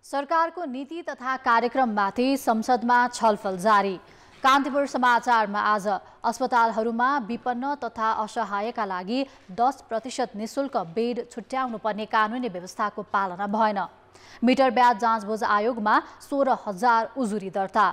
सरकारको नीति तथा कार्यक्रममाथि संसदमा छलफल जारी। कान्तिपुर समाचारमा आज अस्पतालहरूमा विपन्न तथा असहायका लागि 10% निशुल्क बेड छुट्याउनु पर्ने कानुनी व्यवस्थाको पालना भएन। मिटर ब्याज जाँचबुझ आयोगमा 16,000 उजुरी दर्ता।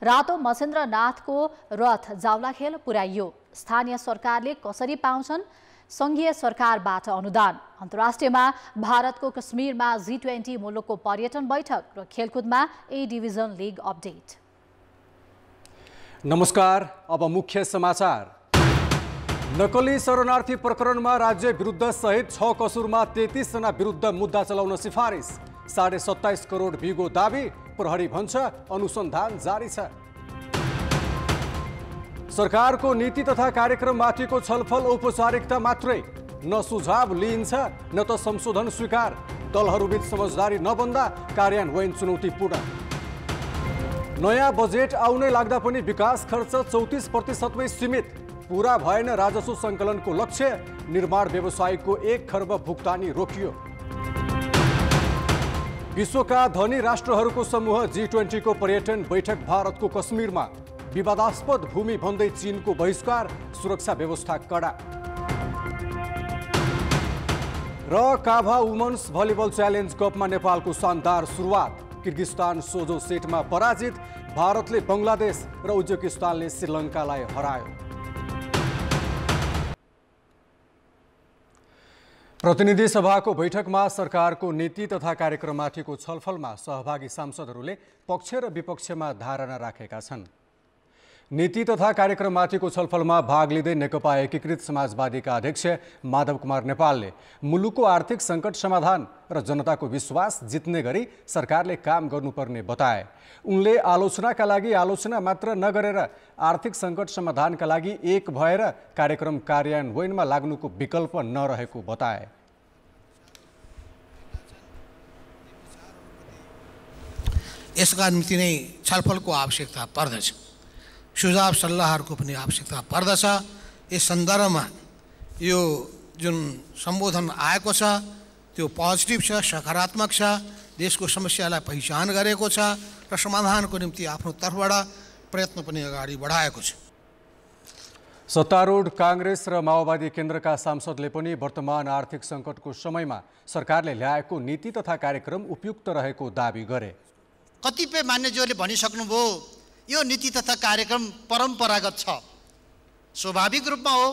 रातो मसेन्द्रनाथको रथ जावलाखेल पुर्याइयो। स्थानीय सरकारले कसरी पाउँछन् संघीय सरकारबाट अनुदान। अन्तर्राष्ट्रियमा भारतको कश्मीरमा G20 मुलुकको पर्यटन बैठक र खेलकुदमा ए डिभिजन लिग अपडेट। नमस्कार, अब मुख्य समाचार। नक्कली शरणार्थी प्रकरणमा राज्य विरुद्ध सहित 6 कसुरमा 33 जना विरुद्ध मुद्दा चलाउन सिफारिस। 27.5 करोड बिगो दाबी, प्रहरी भन्छ अनुसन्धान जारी छ। सरकारको नीति तथा कार्यक्रममाथिको छलफल औपचारिकता मात्रै, न सुझाव लिइन्छ न त संशोधन स्वीकार। दलहरूबीच समझदारी नबन्दा कार्यान्वयन चुनौतीपूर्ण। नयाँ बजेट आउनै लाग्दा पनि विकास खर्च 34% सीमित। पूरा भएन राजस्व सङ्कलनको लक्ष्य। निर्माण व्यवसायको 1 खर्ब भुक्तानी रोकियो। विश्वका धनी राष्ट्रहरूको समूह G20 को पर्यटन बैठक भारतको कश्मीरमा। विवादास्पद भूमि भन्दै चीनको बहिष्कार, सुरक्षा व्यवस्था कडा। र काभा वुमन्स भलिबल च्यालेन्ज कपमा नेपालको शानदार सुरुवात। किर्गिस्तान सोझो सेटमा पराजित। भारतले बङ्गलादेश र उज्बेकिस्तानले श्रीलङ्कालाई हरायो। प्रतिनिधि सभाको बैठकमा सरकारको नीति तथा कार्यक्रममाथिको छलफलमा सहभागी सांसदहरूले पक्ष र विपक्षमा धारणा राखेका छन्। नीति तथा कार्यक्रममाथिको छलफलमा भाग लिँदै नेकपा एकीकृत समाजवादीका अध्यक्ष माधव कुमार नेपालले मुलुकको आर्थिक सङ्कट समाधान र जनताको विश्वास जित्ने गरी सरकारले काम गर्नुपर्ने बताए। उनले आलोचनाका लागि आलोचना मात्र नगरेर आर्थिक सङ्कट समाधानका लागि एक भएर कार्यक्रम कार्यान्वयनमा लाग्नुको विकल्प नरहेको बताए। यसका निम्ति नै छलफलको आवश्यकता पर्दछ। सुझाव सल्लाहहरूको पनि आवश्यकता पर्दछ। यस सन्दर्भमा यो जुन सम्बोधन आएको छ त्यो पोजिटिभ छ, सकारात्मक छ। देशको समस्यालाई पहिचान गरेको छ र समाधानको निम्ति आफ्नो तर्फबाट प्रयत्न पनि अगाडि बढाएको छ। सत्तारूढ काङ्ग्रेस र माओवादी केन्द्रका सांसदले पनि वर्तमान आर्थिक सङ्कटको समयमा सरकारले ल्याएको नीति तथा कार्यक्रम उपयुक्त रहेको दाबी गरे। कतिपय मान्यज्यूहरूले भनिसक्नुभयो यो नीति तथा कार्यक्रम परम्परागत छ। स्वाभाविक रूपमा हो।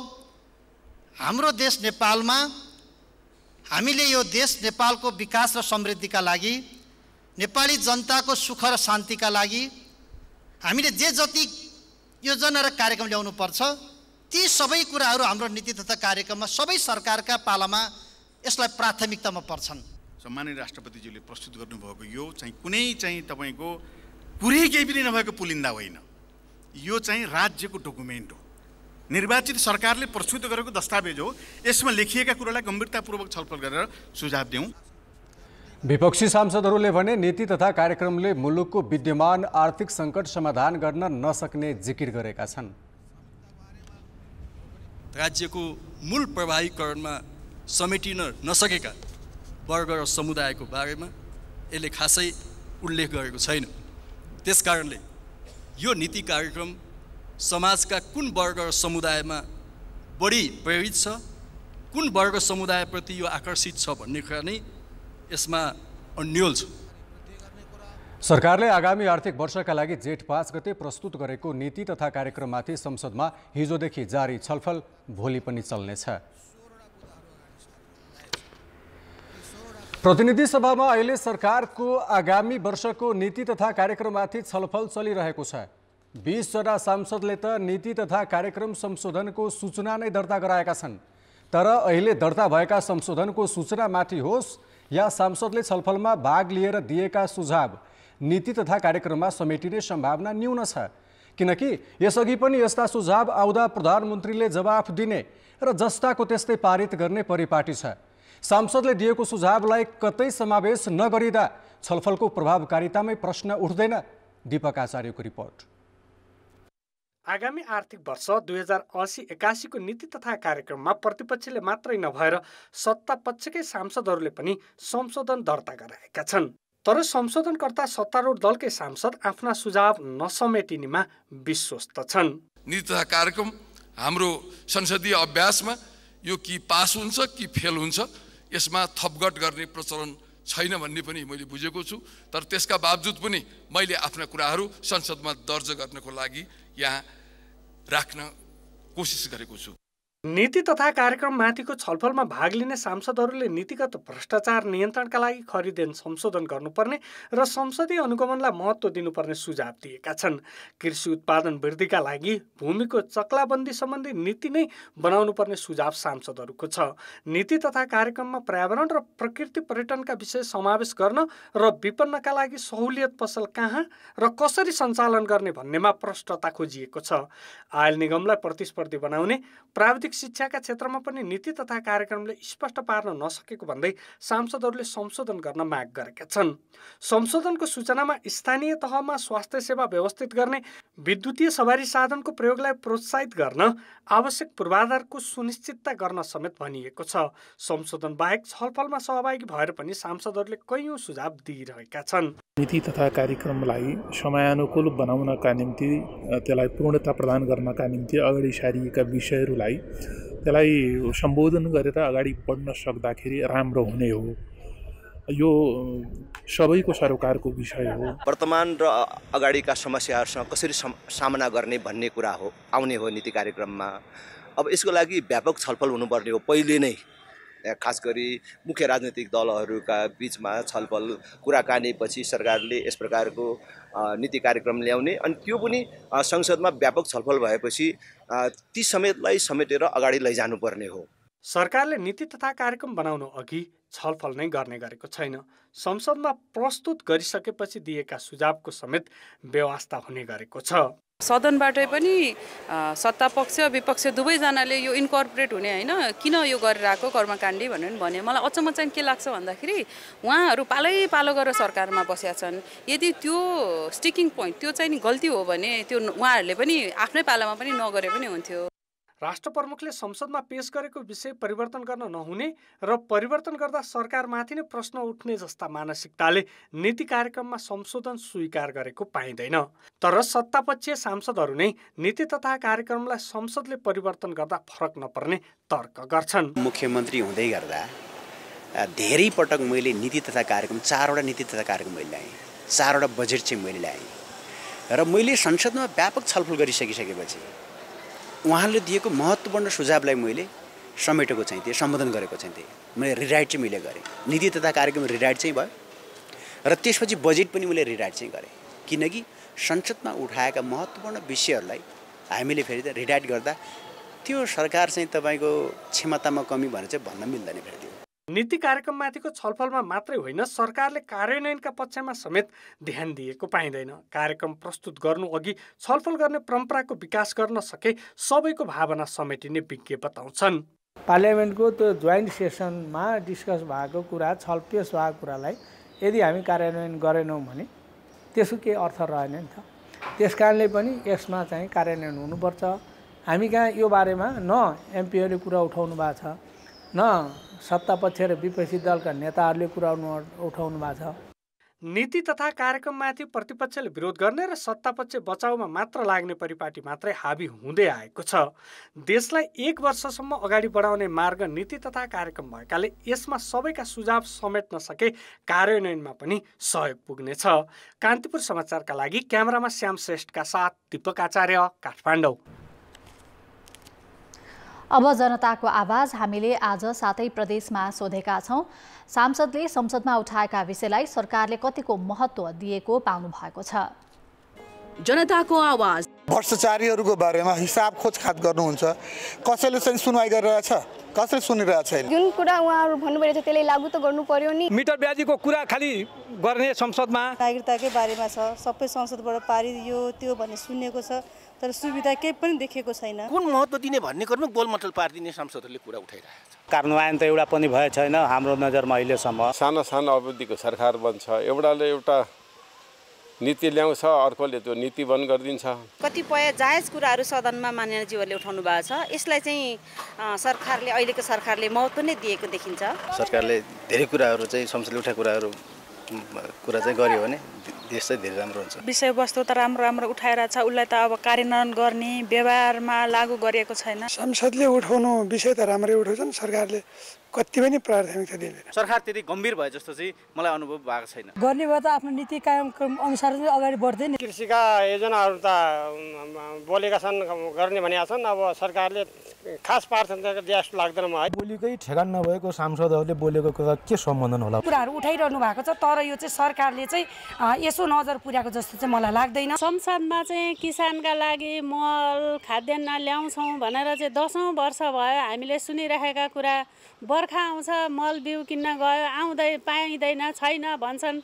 हाम्रो देश नेपालमा हामीले यो देश नेपालको विकास र समृद्धिका लागि, नेपाली जनताको सुख र शान्तिका लागि हामीले जे जति योजना र कार्यक्रम ल्याउनु पर्छ ती सबै कुराहरू हाम्रो नीति तथा कार्यक्रममा सबै सरकारका पालामा यसलाई प्राथमिकतामा पर्छन्। सम्माननीय राष्ट्रपतिज्यूले प्रस्तुत गर्नुभएको यो चाहिँ कुनै चाहिँ तपाईँको पुरै केही पनि नभएको पुलिन्दा होइन। यो चाहिँ राज्यको डकुमेन्ट हो, निर्वाचित सरकारले प्रस्तुत गरेको दस्तावेज हो। यसमा लेखिएका कुरालाई गम्भीरतापूर्वक छलफल गरेर सुझाव दिउँ। विपक्षी सांसदहरूले भने नीति तथा कार्यक्रमले मुलुकको विद्यमान आर्थिक सङ्कट समाधान गर्न नसक्ने जिकिर गरेका छन्। राज्यको मूल प्रभावीकरणमा समेटिन नसकेका वर्ग र समुदायको बारेमा यसले खासै उल्लेख गरेको छैन। त्यसकारणले यो नीति कार्यक्रम समाजका कुन वर्ग र समुदायमा बढी प्रेरित छ, कुन वर्ग समुदायप्रति यो आकर्षित छ भन्ने कुरा नै यसमा अन्यल छ। सरकारले आगामी आर्थिक वर्षका लागि जेठ 5 गते प्रस्तुत गरेको नीति तथा कार्यक्रममाथि संसदमा हिजोदेखि जारी छलफल भोलि पनि चल्नेछ। प्रतिनिधि सभामा अहिले सरकारको आगामी वर्षको नीति तथा कार्यक्रममाथि छलफल चलिरहेको छ। 20 जना सांसदले त नीति तथा कार्यक्रम संशोधनको सूचना नै दर्ता गराएका छन्। तर अहिले दर्ता भएका संशोधनको सूचनामाथि होस् या सांसदले छलफलमा भाग लिएर दिएका सुझाव नीति तथा कार्यक्रममा समेटिने सम्भावना न्यून छ। किनकि यसअघि पनि यस्ता सुझाव आउँदा प्रधानमन्त्रीले जवाफ दिने र जस्ताको त्यस्तै पारित गर्ने परिपाटी छ। सांसदले दिएको सुझावलाई कतै समावेश नगरिँदा छलफलको प्रभावकारितामै प्रश्न उठ्दैन। दीपक आचार्यको रिपोर्ट। आगामी आर्थिक वर्ष 2080-81 को नीति तथा कार्यक्रममा प्रतिपक्षले मात्रै नभएर सत्ता पक्षकै सांसदहरूले पनि संशोधन दर्ता गराएका छन्। तर संशोधनकर्ता सत्तारूढ दलकै सांसद आफ्ना सुझाव नसमेटिनेमा विश्वस्त छन्। नीति तथा कार्यक्रम हाम्रो संसदीय अभ्यासमा यो कि पास हुन्छ कि फेल हुन्छ, यसमा थपघट गर्ने प्रचलन छैन भन्ने पनि मैले बुझेको छु। तर त्यसका बावजुद पनि मैले आफ्ना कुराहरू संसदमा दर्ज गर्नको लागि यहाँ राख्न कोसिस गरेको छु। नीति तथा कार्यक्रममाथिको छलफलमा भाग लिने सांसदहरूले नीतिगत भ्रष्टाचार नियन्त्रणका लागि खरिद ऐन संशोधन गर्नुपर्ने र संसदीय अनुगमनलाई महत्त्व दिनुपर्ने सुझाव दिएका छन्। कृषि उत्पादन वृद्धिका लागि भूमिको चक्लाबन्दी सम्बन्धी नीति नै बनाउनुपर्ने सुझाव सांसदहरूको छ। नीति तथा कार्यक्रममा पर्यावरण र प्रकृति पर्यटनका विषय समावेश गर्न र विपन्नका लागि सहुलियत पसल कहाँ र कसरी सञ्चालन गर्ने भन्नेमा प्रष्टता खोजिएको छ। आयल निगमलाई प्रतिस्पर्धी बनाउने, प्राविधिक शिक्षाका क्षेत्रमा पनि नीति तथा कार्यक्रमले स्पष्ट पार्न नसकेको भन्दै सांसदहरूले संशोधन गर्न माग गरेका छन्। संशोधनको सूचनामा स्थानीय तहमा स्वास्थ्य सेवा व्यवस्थित गर्ने, विद्युतीय सवारी साधनको प्रयोगलाई प्रोत्साहित गर्न आवश्यक पूर्वाधारको सुनिश्चितता गर्न समेत भनिएको छ। संशोधन बाहेक छलफलमा सहभागी भएर पनि सांसदहरूले कैयौं सुझाव दिइरहेका छन्। नीति तथा कार्यक्रमलाई समयानुकूल बनाउनका निम्ति, त्यसलाई पूर्णता प्रदान गर्नका निम्ति अगाडि सारिएका विषयहरूलाई त्यसलाई सम्बोधन गरेर अगाडि बढ्न सक्दाखेरि राम्रो हुने हो। यो सबैको सरोकारको विषय हो। वर्तमान र अगाडिका समस्याहरूसँग कसरी सामना गर्ने भन्ने कुरा हो, आउने हो नीति कार्यक्रममा। अब यसको लागि व्यापक छलफल हुनुपर्ने हो। पहिले नै खास गरी मुख्य राजनीतिक दलहरूका बीचमा छलफल कुराकानीपछि सरकारले यस प्रकारको नीति कार्यक्रम ल्याउने, अनि त्यो पनि संसदमा व्यापक छलफल भएपछि ती समेतलाई समेटेर अगाडि लैजानुपर्ने हो। सरकारले नीति तथा कार्यक्रम बनाउनु अघि छलफल नै गर्ने गरेको छैन। संसदमा प्रस्तुत गरिसकेपछि दिएका सुझावको समेत व्यवस्था हुने गरेको छ। सदनबाटै पनि सत्तापक्ष विपक्ष दुवैजनाले यो इन्कर्पोरेट हुने होइन, किन यो गरिरहेको कर्मकाण्डी भनेर भने। मलाई अचम्म चाहिँ के लाग्छ भन्दाखेरि उहाँहरू पालै पालो गरेर सरकारमा बसेका छन्। यदि त्यो स्टिकिङ पोइन्ट त्यो चाहिँ नि गल्ती हो भने त्यो उहाँहरूले पनि आफ्नै पालामा पनि नगरे पनि हुन्थ्यो। राष्ट्र प्रमुखले संसदमा पेश गरेको विषय परिवर्तन गर्न नहुने र परिवर्तन गर्दा सरकारमाथि नै प्रश्न उठ्ने जस्ता मानसिकताले नीति कार्यक्रममा संशोधन स्वीकार गरेको पाइँदैन। तर सत्तापक्षीय सांसदहरू नै नीति तथा कार्यक्रमलाई संसदले परिवर्तन गर्दा फरक नपर्ने तर्क गर्छन्। मुख्यमन्त्री हुँदै गर्दा धेरै पटक मैले नीति तथा कार्यक्रम 4वटा नीति तथा कार्यक्रम मैले ल्याएँ, 4वटा बजेट चाहिँ मैले ल्याएँ र मैले संसदमा व्यापक छलफल गरिसकेपछि उहाँले दिएको महत्त्वपूर्ण सुझावलाई मैले समेटेको चाहिँ थिएँ, सम्बोधन गरेको चाहिँ थिएँ। मैले रिराइट चाहिँ मैले गरेँ। नीति तथा कार्यक्रम रिराइट चाहिँ भयो र त्यसपछि बजेट पनि मैले रिराइट चाहिँ गरेँ, किनकि संसदमा उठाएका महत्त्वपूर्ण विषयहरूलाई हामीले फेरि त रिराइट गर्दा त्यो सरकार चाहिँ तपाईँको क्षमतामा कमी भनेर चाहिँ भन्न मिल्दैन। फेरि त्यो नीति कार्यक्रममाथिको छलफलमा मात्रै होइन, सरकारले कार्यान्वयनका पक्षमा समेत ध्यान दिएको पाइँदैन। कार्यक्रम प्रस्तुत गर्नु अघि छलफल गर्ने परम्पराको विकास गर्न सके सबैको भावना समेटिने विज्ञ बताउँछन्। पार्लियामेन्टको त्यो जोइन्ट सेसनमा डिस्कस भएको कुरा, छलपेश भएको कुरालाई यदि हामी कार्यान्वयन गरेनौँ भने त्यसको केही अर्थ रहेन नि त। त्यसकारणले पनि यसमा चाहिँ कार्यान्वयन हुनुपर्छ। हामी कहाँ यो बारेमा न एमपीहरूले कुरा उठाउनु भएको छ, न सत्तापक्ष र विपक्षी दलका नेताहरूले कुरा उठाउनु भएको छ। नीति तथा कार्यक्रममाथि प्रतिपक्षले विरोध गर्ने र सत्तापक्ष बचाउमा मात्र लाग्ने परिपाटी मात्रै हाबी हुँदै आएको छ। देशलाई 1 वर्षसम्म अगाडि बढाउने मार्ग नीति तथा कार्यक्रम भएकाले यसमा सबैका सुझाव समेट्न सके कार्यान्वयनमा पनि सहयोग पुग्नेछ। कान्तिपुर समाचारका लागि क्यामेरामा श्याम श्रेष्ठका साथ दीपक आचार्य, काठमाडौँ। अब जनताको आवाज हामीले आज 7 प्रदेशमा सोधेका छौं। सांसदले संसदमा उठाएका विषयलाई सरकारले कतिको महत्त्व दिएको पाउनु भएको छ। जनताको आवाज भ्रष्टाचारीहरूको बारेमा हिसाब खोजखाज गर्नुहुन्छ, कसैले चाहिँ सुनवाई गरिरहेछ, कसैले सुनिरहेको छैन। जुन कुरा उहाँहरू भन्नुभएको छ त्यसलाई लागू त गर्नु पर्यो नि। मिटर ब्याजीको कुरा खालि गर्ने संसदमा नागरिकताकै बारेमा छ, सबै संसदबाट पारियो त्यो भन्ने सुनेको छ, तर सुविधा केही पनि देखेको छैन। कुन महत्त्व दिने भन्ने कुरामा गोलमटोल पारिदिने सांसदहरूले कुरा उठाइरहेको छ। कार्यान्वयन त एउटा पनि भएको छैन हाम्रो नजरमा अहिलेसम्म। सानो सानो अवधिको सरकार बन्छ, एउटाले एउटा नीति ल्याउँछ, अर्कोले त्यो नीति बन्द गरिदिन्छ। कतिपय जायज कुराहरू सदनमा मान्यज्यूहरूले उठाउनु भएको छ, यसलाई चाहिँ अहिलेको सरकारले महत्त्व नै दिएको देखिन्छ। सरकारले धेरै कुराहरू चाहिँ संसदले उठाएका कुराहरू कुरा चाहिँ गर्यो भने देश चाहिँ धेरै राम्रो हुन्छ। विषयवस्तु त राम्रो उठाएर छ, उसलाई त अब कार्यान्वयन गर्ने व्यवहारमा लागू गरिएको छैन। संसदले उठाउनु विषय त राम्रै उठाउँछन्, सरकारले कति पनि प्राथमिकता दिँदैन। सरकार त्यति गम्भीर भए जस्तो चाहिँ मलाई अनुभव भएको छैन। गर्ने भए त आफ्नो नीति कार्यक्रम अनुसार चाहिँ अगाडि बढ्दैन। कृषिका योजनाहरू त बोलेका छन्, गर्ने भनेका छन्। अब सरकारले खास प्राथमिकता दिए जस्तो लाग्दैन मलाई। बोलीकै ठेगान नभएको सांसदहरूले बोलेको कुरा के सम्बन्धन होला? कुराहरू उठाइरहनु भएको छ, तर यो चाहिँ सरकारले चाहिँ यसो नजर पुर्याएको जस्तो चाहिँ मलाई लाग्दैन। संसदमा चाहिँ किसानका लागि मल खाद्यान्न ल्याउँछौँ भनेर चाहिँ 10औं वर्ष भयो हामीले सुनिरहेका कुरा। बर्खा आउँछ, मल बिउ किन्न गयो, आउँदै पाइँदैन, छैन भन्छन्।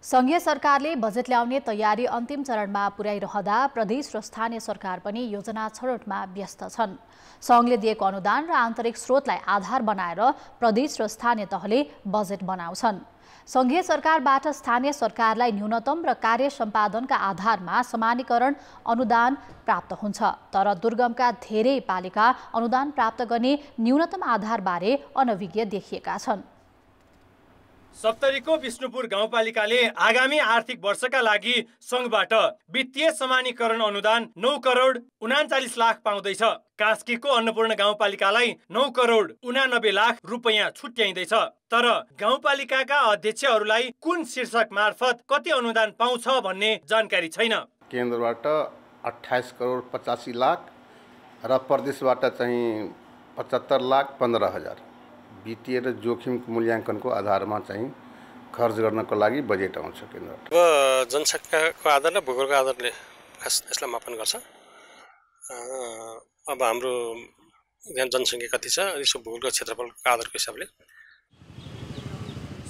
संघीय सरकारले बजेट ल्याउने तयारी अन्तिम चरणमा पुर्याइरहँदा प्रदेश र स्थानीय सरकार पनि योजना छनौटमा व्यस्त छन्। संघले दिएको अनुदान र आन्तरिक स्रोतलाई आधार बनाएर प्रदेश र स्थानीय तहले बजेट बनाउँछन्। संघीय सरकारबाट स्थानीय सरकारलाई न्यूनतम र कार्य सम्पादनका आधारमा समानीकरण अनुदान प्राप्त हुन्छ, तर दुर्गमका धेरै पालिका अनुदान प्राप्त गर्ने न्यूनतम आधारबारे अनभिज्ञ देखिएका छन्। सप्तरीको विष्णुपुर गाउँपालिकाले आगामी आर्थिक वर्षका लागि संघबाट वित्तीय समानीकरण अनुदान 9 करोड 39 लाख पाउँदैछ। कास्कीको अन्नपूर्ण गाउँपालिकालाई 9 करोड 89 लाख रुपैयाँ छुट्याइँदैछ। तर गाउँपालिकाका अध्यक्षहरूलाई कुन शीर्षक मार्फत कति अनुदान पाउँछ भन्ने जानकारी छैन। केन्द्रबाट 28 करोड 85 लाख र प्रदेशबाट चाहिँ 75 लाख 15 हजार वित्तीय र जोखिम मूल्याङ्कनको आधारमा चाहिँ खर्च गर्नको लागि बजेट आउँछ केन्द्रबाट। अब जनसङ्ख्याको आधार र भूगोलको आधारले खास यसलाई मापन गर्छ। अब हाम्रो यहाँ जनसङ्ख्या कति छ, यसको भूगोलको क्षेत्रफलको आधारको हिसाबले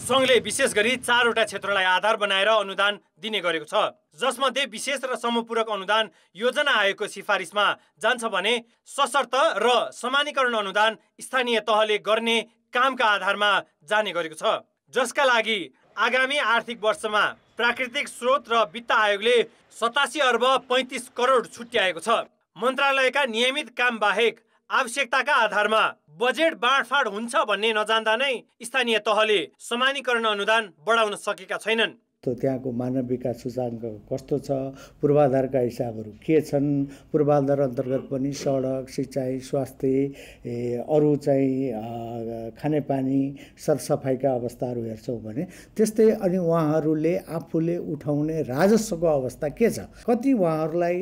संघले विशेष गरी 4वटा क्षेत्रलाई आधार बनाएर अनुदान दिने गरेको छ, जसमध्ये विशेष र समपूरक अनुदान योजना आयोगको सिफारिसमा जान्छ भने सशर्त र समानीकरण अनुदान स्थानीय तहले गर्ने कामका आधारमा जाने गरेको छ, जसका लागि आगामी आर्थिक वर्षमा प्राकृतिक स्रोत र वित्त आयोगले 87 अर्ब 35 करोड छुट्याएको छ। मन्त्रालयका नियमित काम बाहेक आवश्यकताका आधारमा बजेट बाँडफाँड हुन्छ भन्ने नजान्दा नै स्थानीय तहले समानीकरण अनुदान बढाउन सकेका छैनन्। त्यहाँको मानव विकास सूचाङ्क कस्तो छ, पूर्वाधारका हिसाबहरू के छन्, पूर्वाधार अन्तर्गत पनि सडक, सिँचाइ, स्वास्थ्य, अरू चाहिँ खानेपानी, सरसफाइका अवस्थाहरू हेर्छौँ भने त्यस्तै। अनि उहाँहरूले आफूले उठाउने राजस्वको अवस्था के छ, कति उहाँहरूलाई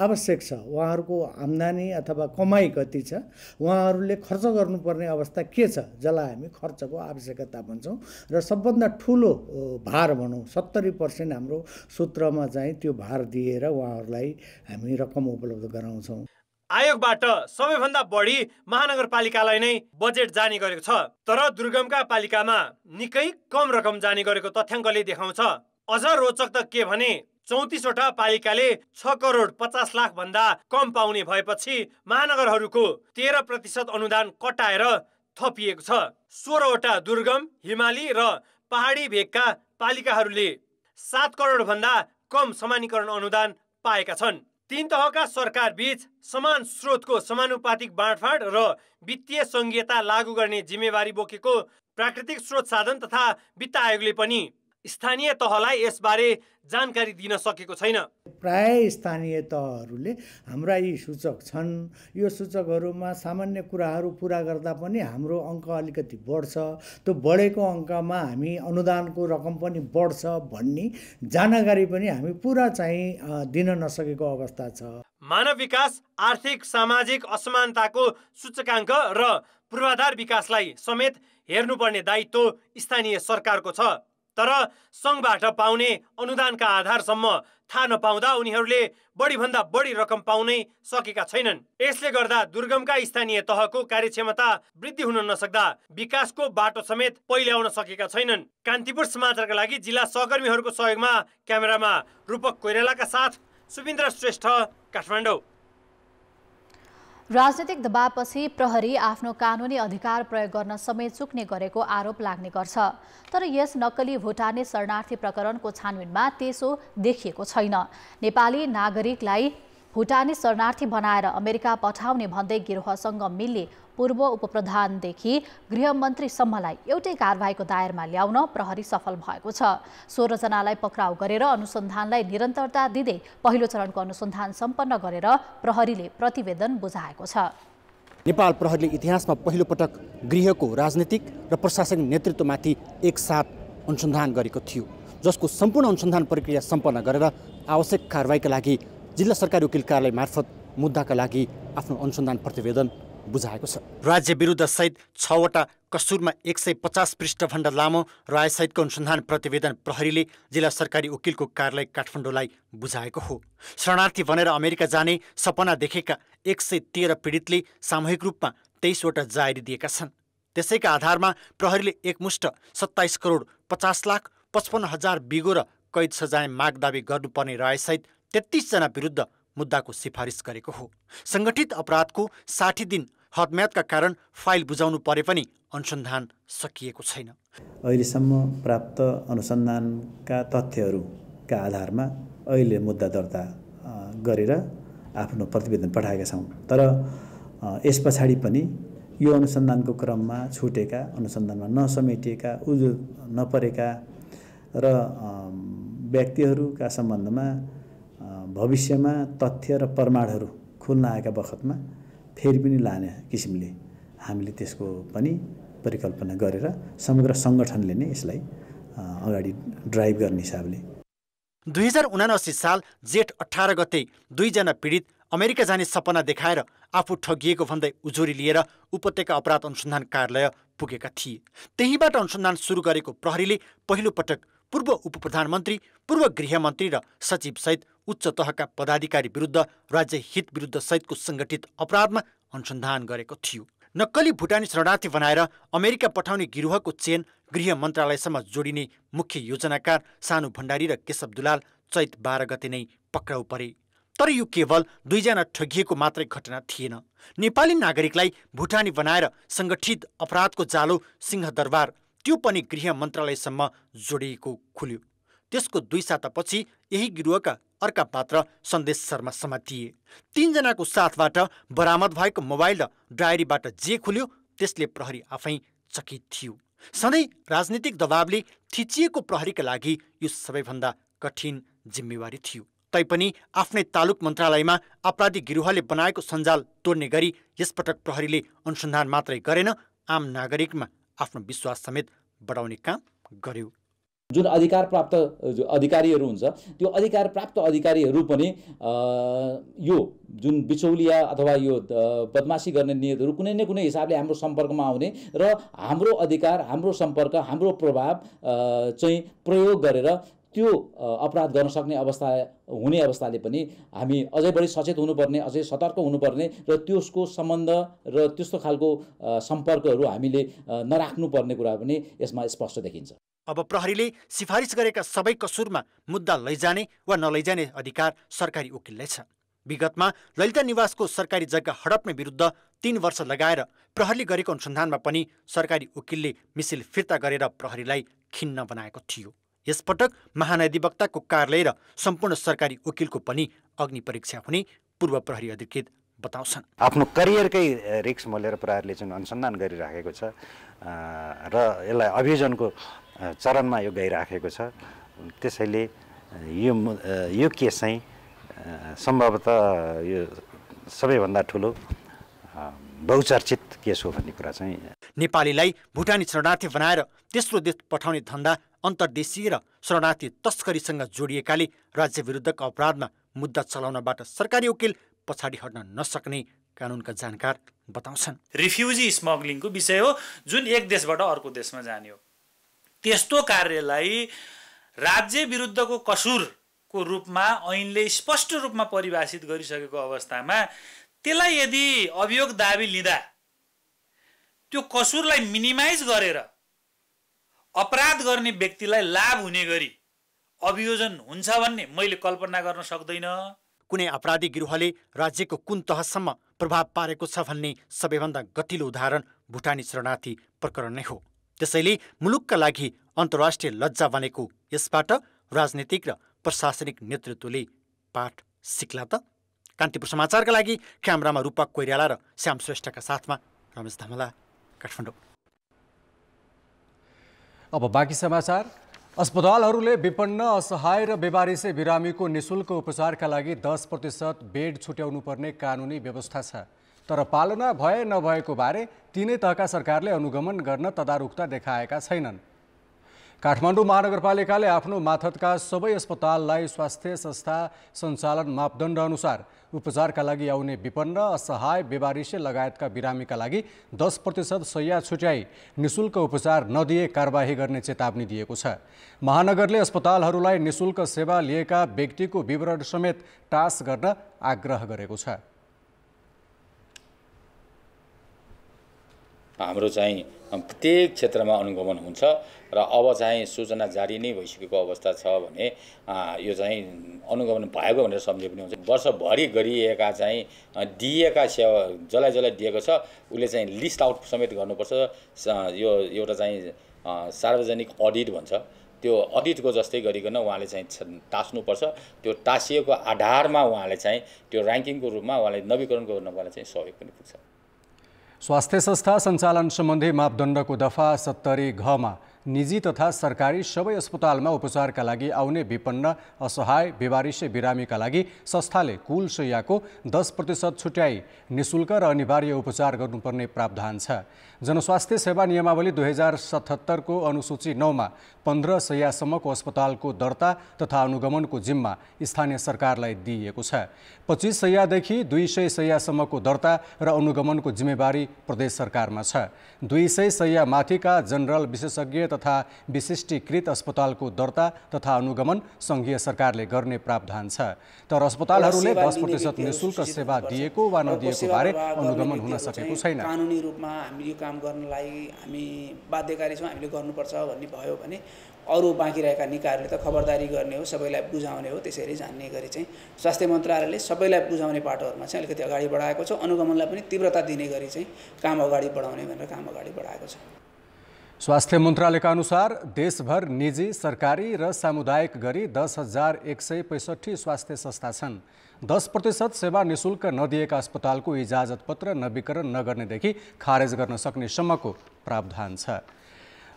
आवश्यक छ, उहाँहरूको आम्दानी अथवा कमाइ कति छ, उहाँहरूले खर्च गर्नुपर्ने अवस्था के छ, जसलाई हामी खर्चको आवश्यकता भन्छौँ। र सबभन्दा ठुलो भार भनौँ 70% हाम्रो सूत्रमा चाहिँ त्यो भार दिएर उहाँहरूलाई हामी रकम उपलब्ध गराउँछौँ। आयोगबाट सबैभन्दा बढी महानगरपालिकालाई नै बजेट जाने गरेको छ, तर दुर्गमका पालिकामा निकै कम रकम जाने गरेको तथ्याङ्कले देखाउँछ। अझ रोचक त के भने 34वटा पालिकाले 6 करोड 50 लाख भन्दा कम पाउने भएपछि महानगरहरूको 13% अनुदान कटाएर थपिएको छ। 16वटा दुर्गम, हिमाली र पहाडी भेगका पालिकाहरूले 7 करोड भन्दा कम समानीकरण अनुदान पाएका छन्। 3 तहका सरकार बीच समान स्रोतको समानुपातिक बाँडफाँड र वित्तीय संघीयता लागू गर्ने जिम्मेवारी बोकेको प्राकृतिक स्रोत साधन तथा वित्त आयोगले पनि स्थानीय तहलाई यसबारे जानकारी दिन सकेको छैन। प्राय स्थानीय तहहरूले हाम्रा यी सूचक छन्, यो सूचकहरूमा सामान्य कुराहरू पुरा गर्दा पनि हाम्रो अङ्क अलिकति बढ्छ, त्यो बढेको अङ्कमा हामी अनुदानको रकम पनि बढ्छ भन्ने जानकारी पनि हामी पुरा चाहिँ दिन नसकेको अवस्था छ। मानव विकास, आर्थिक सामाजिक असमानताको सूचकाङ्क र पूर्वाधार विकासलाई समेत हेर्नुपर्ने दायित्व स्थानीय सरकारको छ। तर संघबाट पाउने अनुदानका आधारसम्म थाहा नपाउँदा उनीहरूले बढीभन्दा बढी रकम पाउनै सकेका छैनन्। यसले गर्दा दुर्गमका स्थानीय तहको कार्यक्षमता वृद्धि हुन नसक्दा विकासको बाटो समेत पहिल्याउन सकेका छैनन्। कान्तिपुर समाचारका लागि जिल्ला सहकर्मीहरूको सहयोगमा क्यामेरामा रूपक कोइरालाका साथ सुबिन्द्र श्रेष्ठ, काठमाडौँ। राजनीतिक दबावपछि प्रहरी आफ्नो कानुनी अधिकार प्रयोग गर्न समेत चुक्ने गरेको आरोप लाग्ने गर्छ, तर यस नक्कली भुटानी शरणार्थी प्रकरणको छानबिनमा त्यसो देखिएको छैन। नेपाली नागरिकलाई भुटानी शरणार्थी बनाएर अमेरिका पठाउने भन्दै गिरोहसँग मिल्ने पूर्व उपप्रधानदेखि गृहमन्त्रीसम्मलाई एउटै कारबाहीको दायरामा ल्याउन प्रहरी सफल भएको छ। 16 जनालाई पक्राउ गरेर अनुसन्धानलाई निरन्तरता दिँदै पहिलो चरणको अनुसन्धान सम्पन्न गरेर प्रहरीले प्रतिवेदन बुझाएको छ। नेपाल प्रहरीले इतिहासमा पहिलो पटक गृहको राजनीतिक र प्रशासनिक नेतृत्वमाथि एकसाथ अनुसन्धान गरेको थियो, जसको सम्पूर्ण अनुसन्धान प्रक्रिया सम्पन्न गरेर आवश्यक कारबाहीका लागि जिल्ला सरकारी वकिल कार्यालय मार्फत मुद्दाका लागि आफ्नो अनुसन्धान प्रतिवेदन बुझाएको छ। राज्य विरुद्ध सहित 6वटा कसुरमा 150 पृष्ठभन्दा लामो रायसहितको अनुसन्धान प्रतिवेदन प्रहरीले जिल्ला सरकारी वकिलको कार्यालय काठमाडौँलाई बुझाएको हो। शरणार्थी बनेर अमेरिका जाने सपना देखेका 113 पीडितले सामूहिक रूपमा 23वटा जाहेरी दिएका छन्। त्यसैका आधारमा प्रहरीले एकमुष्ट 27 करोड 50 लाख 55,000 बिगो र कैद सजाय माग दावी गर्नुपर्ने रायसहित 33 जना विरुद्ध मुद्दाको सिफारिस गरेको हो। सङ्गठित अपराधको 60 दिन हदम्यादका कारण फाइल बुझाउनु परे पनि अनुसन्धान सकिएको छैन। अहिलेसम्म प्राप्त अनुसन्धानका तथ्यहरूका आधारमा अहिले मुद्दा दर्ता गरेर आफ्नो प्रतिवेदन पठाएका छौँ। तर यस पछाडि पनि यो अनुसन्धानको क्रममा छुटेका, अनुसन्धानमा नसमेटिएका, उजुर नपरेका र व्यक्तिहरूका सम्बन्धमा भविष्यमा तथ्य र प्रमाणहरू खुल्न आएका बखतमा फेरि पनि लाने किसिमले हामीले त्यसको पनि परिकल्पना गरेर समग्र सङ्गठनले नै यसलाई अगाडि ड्राइभ गर्ने हिसाबले 2079 साल जेठ 18 गते 2 जना पीडित अमेरिका जाने सपना देखाएर आफू ठगिएको भन्दै उजुरी लिएर उपत्यका अपराध अनुसन्धान कार्यालय पुगेका थिए। त्यहीबाट अनुसन्धान सुरु गरेको प्रहरीले पहिलो पटक पूर्व उपप्रधानमन्त्री, पूर्व गृहमन्त्री र सचिवसहित उच्च तहका पदाधिकारी विरुद्ध राज्य हित विरुद्ध सहितको सङ्गठित अपराधमा अनुसन्धान गरेको थियो। नक्कली भुटानी शरणार्थी बनाएर अमेरिका पठाउने गिरोहको चेन गृह मन्त्रालयसम्म जोडिने मुख्य योजनाकार सानु भण्डारी र केशव दुलाल चैत 12 गते नै पक्राउ परे। तर यो केवल 2 जना ठगिएको मात्रै घटना थिएन। नेपाली नागरिकलाई भुटानी बनाएर सङ्गठित अपराधको जालो सिंहदरबार त्यो पनि गृह मन्त्रालयसम्म जोडिएको खुल्यो। त्यसको 2 सातापछि यही गिरोहका अर्का पात्र सन्देश शर्मा समातिए। 3 जनाको साथबाट बरामद भएको मोबाइल र डायरीबाट जे खुल्यो त्यसले प्रहरी आफै चकित थियो। सधैँ राजनीतिक दबावले थिचिएको प्रहरीका लागि यो सबैभन्दा कठिन जिम्मेवारी थियो। तैपनि आफ्नै तालुक मन्त्रालयमा अपराधी गिरोहले बनाएको सञ्जाल तोड्ने गरी यसपटक प्रहरीले अनुसन्धान मात्रै गरेन, आम नागरिकमा आफ्नो विश्वास समेत बढाउने काम गर्यो। जुन अधिकार प्राप्त अधिकारीहरू हुन्छ त्यो अधिकार प्राप्त अधिकारीहरू पनि यो जुन बिचौलिया अथवा यो बदमासी गर्ने नियतहरू कुनै न कुनै हिसाबले हाम्रो सम्पर्कमा आउने र हाम्रो अधिकार, हाम्रो सम्पर्क, हाम्रो प्रभाव चाहिँ प्रयोग गरेर त्यो अपराध गर्न सक्ने अवस्था हुने अवस्थाले पनि हामी अझै बढी सचेत हुनुपर्ने, अझै सतर्क हुनुपर्ने र त्यसको सम्बन्ध र त्यस्तो खालको सम्पर्कहरू हामीले नराख्नुपर्ने कुरा पनि यसमा स्पष्ट देखिन्छ। अब प्रहरीले सिफारिस गरेका सबै कसुरमा मुद्दा लैजाने वा नलैजाने अधिकार सरकारी वकिललाई छ। विगतमा ललिता निवासको सरकारी जग्गा हडप्ने विरुद्ध 3 वर्ष लगाएर प्रहरीले गरेको अनुसन्धानमा पनि सरकारी वकिलले मिसिल फिर्ता गरेर प्रहरीलाई खिन्न बनाएको थियो। यसपटक महाधिवक्ताको कार्यालय र सम्पूर्ण सरकारी वकिलको पनि अग्नि परीक्षा हुने पूर्व प्रहरी अधिकृत बताउँछन्। आफ्नो करियरकै रिक्स मोलेर प्रहरीले जुन अनुसन्धान गरिराखेको छ र यसलाई अभियोजनको चरणमा यो गइराखेको छ, त्यसैले यो केस चाहिँ सम्भवतः यो सबैभन्दा ठुलो बहुचर्चित केस हो भन्ने कुरा चाहिँ। नेपालीलाई भुटानी शरणार्थी बनाएर तेस्रो देश पठाउने धन्दा अन्तर्देशीय र शरणार्थी तस्करीसँग जोडिएकाले राज्य विरुद्धको अपराधमा मुद्दा चलाउनबाट सरकारी वकिल पछाडि हट्न नसक्ने कानुनका जानकार बताउँछन्। रिफ्युजी स्मग्लिङको विषय हो जुन एक देशबाट अर्को देशमा जाने हो। त्यस्तो कार्यलाई राज्य विरुद्धको कसुरको रूपमा ऐनले स्पष्ट रूपमा परिभाषित गरिसकेको अवस्थामा त्यसलाई यदि अभियोग दाबी लिँदा त्यो कसुरलाई मिनिमाइज गरेर अपराध गर्ने व्यक्तिलाई लाभ हुने गरी अभियोजन हुन्छ भन्ने मैले कल्पना गर्न सक्दैन। कुनै अपराधी गिरोहले राज्यको कुन तहसम्म प्रभाव पारेको छ भन्ने सबैभन्दा गतिलो उदाहरण भुटानी शरणार्थी प्रकरण नै हो। त्यसैले मुलुकका लागि अन्तर्राष्ट्रिय लज्जा बनेको यसबाट राजनीतिक र प्रशासनिक नेतृत्वले पाठ सिक्ला त कान्तिपुर समाचारका लागि क्यामेरामा रूपक कोइराला र श्याम श्रेष्ठका साथमा रमेश धमला, काठमाडौँ। अब बाँकी समाचार। अस्पतालहरूले विपन्न, असहाय र बेवारिसे बिरामीको निशुल्क उपचारका लागि 10% बेड छुट्याउनु पर्ने कानुनी व्यवस्था छ, तर पालना भए नभएको बारे तीनै तहका सरकारले अनुगमन गर्न तदारुकता देखाएका छैनन्। काठमाडौँ महानगरपालिकाले आफ्नो माथतका सबै अस्पताललाई स्वास्थ्य संस्था सञ्चालन मापदण्ड अनुसार उपचारका लागि आउने विपन्न, असहाय, बेवारिसे लगायतका बिरामीका लागि 10% शय्या छुट्याई निशुल्क उपचार नदिए कारबाही गर्ने चेतावनी दिएको छ। महानगरले अस्पतालहरूलाई निशुल्क सेवा लिएका व्यक्तिको विवरण समेत टाँस गर्न आग्रह गरेको छ। हाम्रो चाहिँ प्रत्येक क्षेत्रमा अनुगमन हुन्छ र अब चाहिँ सूचना जारी नै भइसकेको अवस्था छ भने यो चाहिँ अनुगमन भएको भनेर सम्झे पनि हुन्छ। वर्षभरि गरिएका चाहिँ दिएका सेवा जसलाई जसलाई दिएको छ उसले चाहिँ लिस्ट आउट समेत गर्नुपर्छ। यो एउटा चाहिँ सार्वजनिक अडिट भन्छ, त्यो अडिटको जस्तै गरिकन उहाँले चाहिँ टाँस्नुपर्छ। त्यो टाँसिएको आधारमा उहाँले चाहिँ त्यो र्याङ्किङको रूपमा उहाँले नवीकरण गर्नको लागि चाहिँ सहयोग पनि पुग्छ। स्वास्थ्य संस्था सञ्चालन सम्बन्धी मापदण्डको दफा 70 घमा निजी तथा सरकारी सबै अस्पतालमा उपचारका लागि आउने विपन्न, असहाय, बेवारिसे बिरामीका लागि संस्थाले कुल शय्याको 10% छुट्याई निशुल्क र अनिवार्य उपचार गर्नुपर्ने प्रावधान छ। जनस्वास्थ्य सेवा नियमावली 2077 को अनुसूची 9 मा 15 शय्यासम्मको अस्पतालको दर्ता तथा अनुगमनको जिम्मा स्थानीय सरकारलाई दिइएको छ। 25 शय्यादेखि 200 शय्यासम्मको दर्ता र अनुगमनको जिम्मेवारी प्रदेश सरकारमा छ। 200 शय्या माथिका जनरल विशेषज्ञ तथा विशिष्टीकृत अस्पतालको दर्ता तथा अनुगमन सङ्घीय सरकारले गर्ने प्रावधान छ। तर अस्पतालहरूले 10% निशुल्क सेवा दिएको वा नदिएको बारे अनुगमन हुन सकेको छैन। कानुनी रूपमा हामी यो काम गर्नलाई हामी बाध्यकारी छौँ, हामीले गर्नुपर्छ भन्ने भयो भने अरू बाँकी रहेका निकायहरूले त खबरदारी गर्ने हो, सबैलाई बुझाउने हो। त्यसरी जान्ने गरी चाहिँ स्वास्थ्य मन्त्रालयले सबैलाई बुझाउने पाटोहरूमा चाहिँ अलिकति अगाडि बढाएको छ। अनुगमनलाई पनि तीव्रता दिने गरी चाहिँ काम अगाडि बढाउने भनेर काम अगाडि बढाएको छ। स्वास्थ्य मन्त्रालयका अनुसार देशभर निजी, सरकारी र सामुदायिक गरी 10,165 स्वास्थ्य संस्था छन्। 10% सेवा निशुल्क नदिएका अस्पतालको इजाजत पत्र नवीकरण नगर्नेदेखि खारेज गर्न सक्ने सम्मको प्रावधान छ।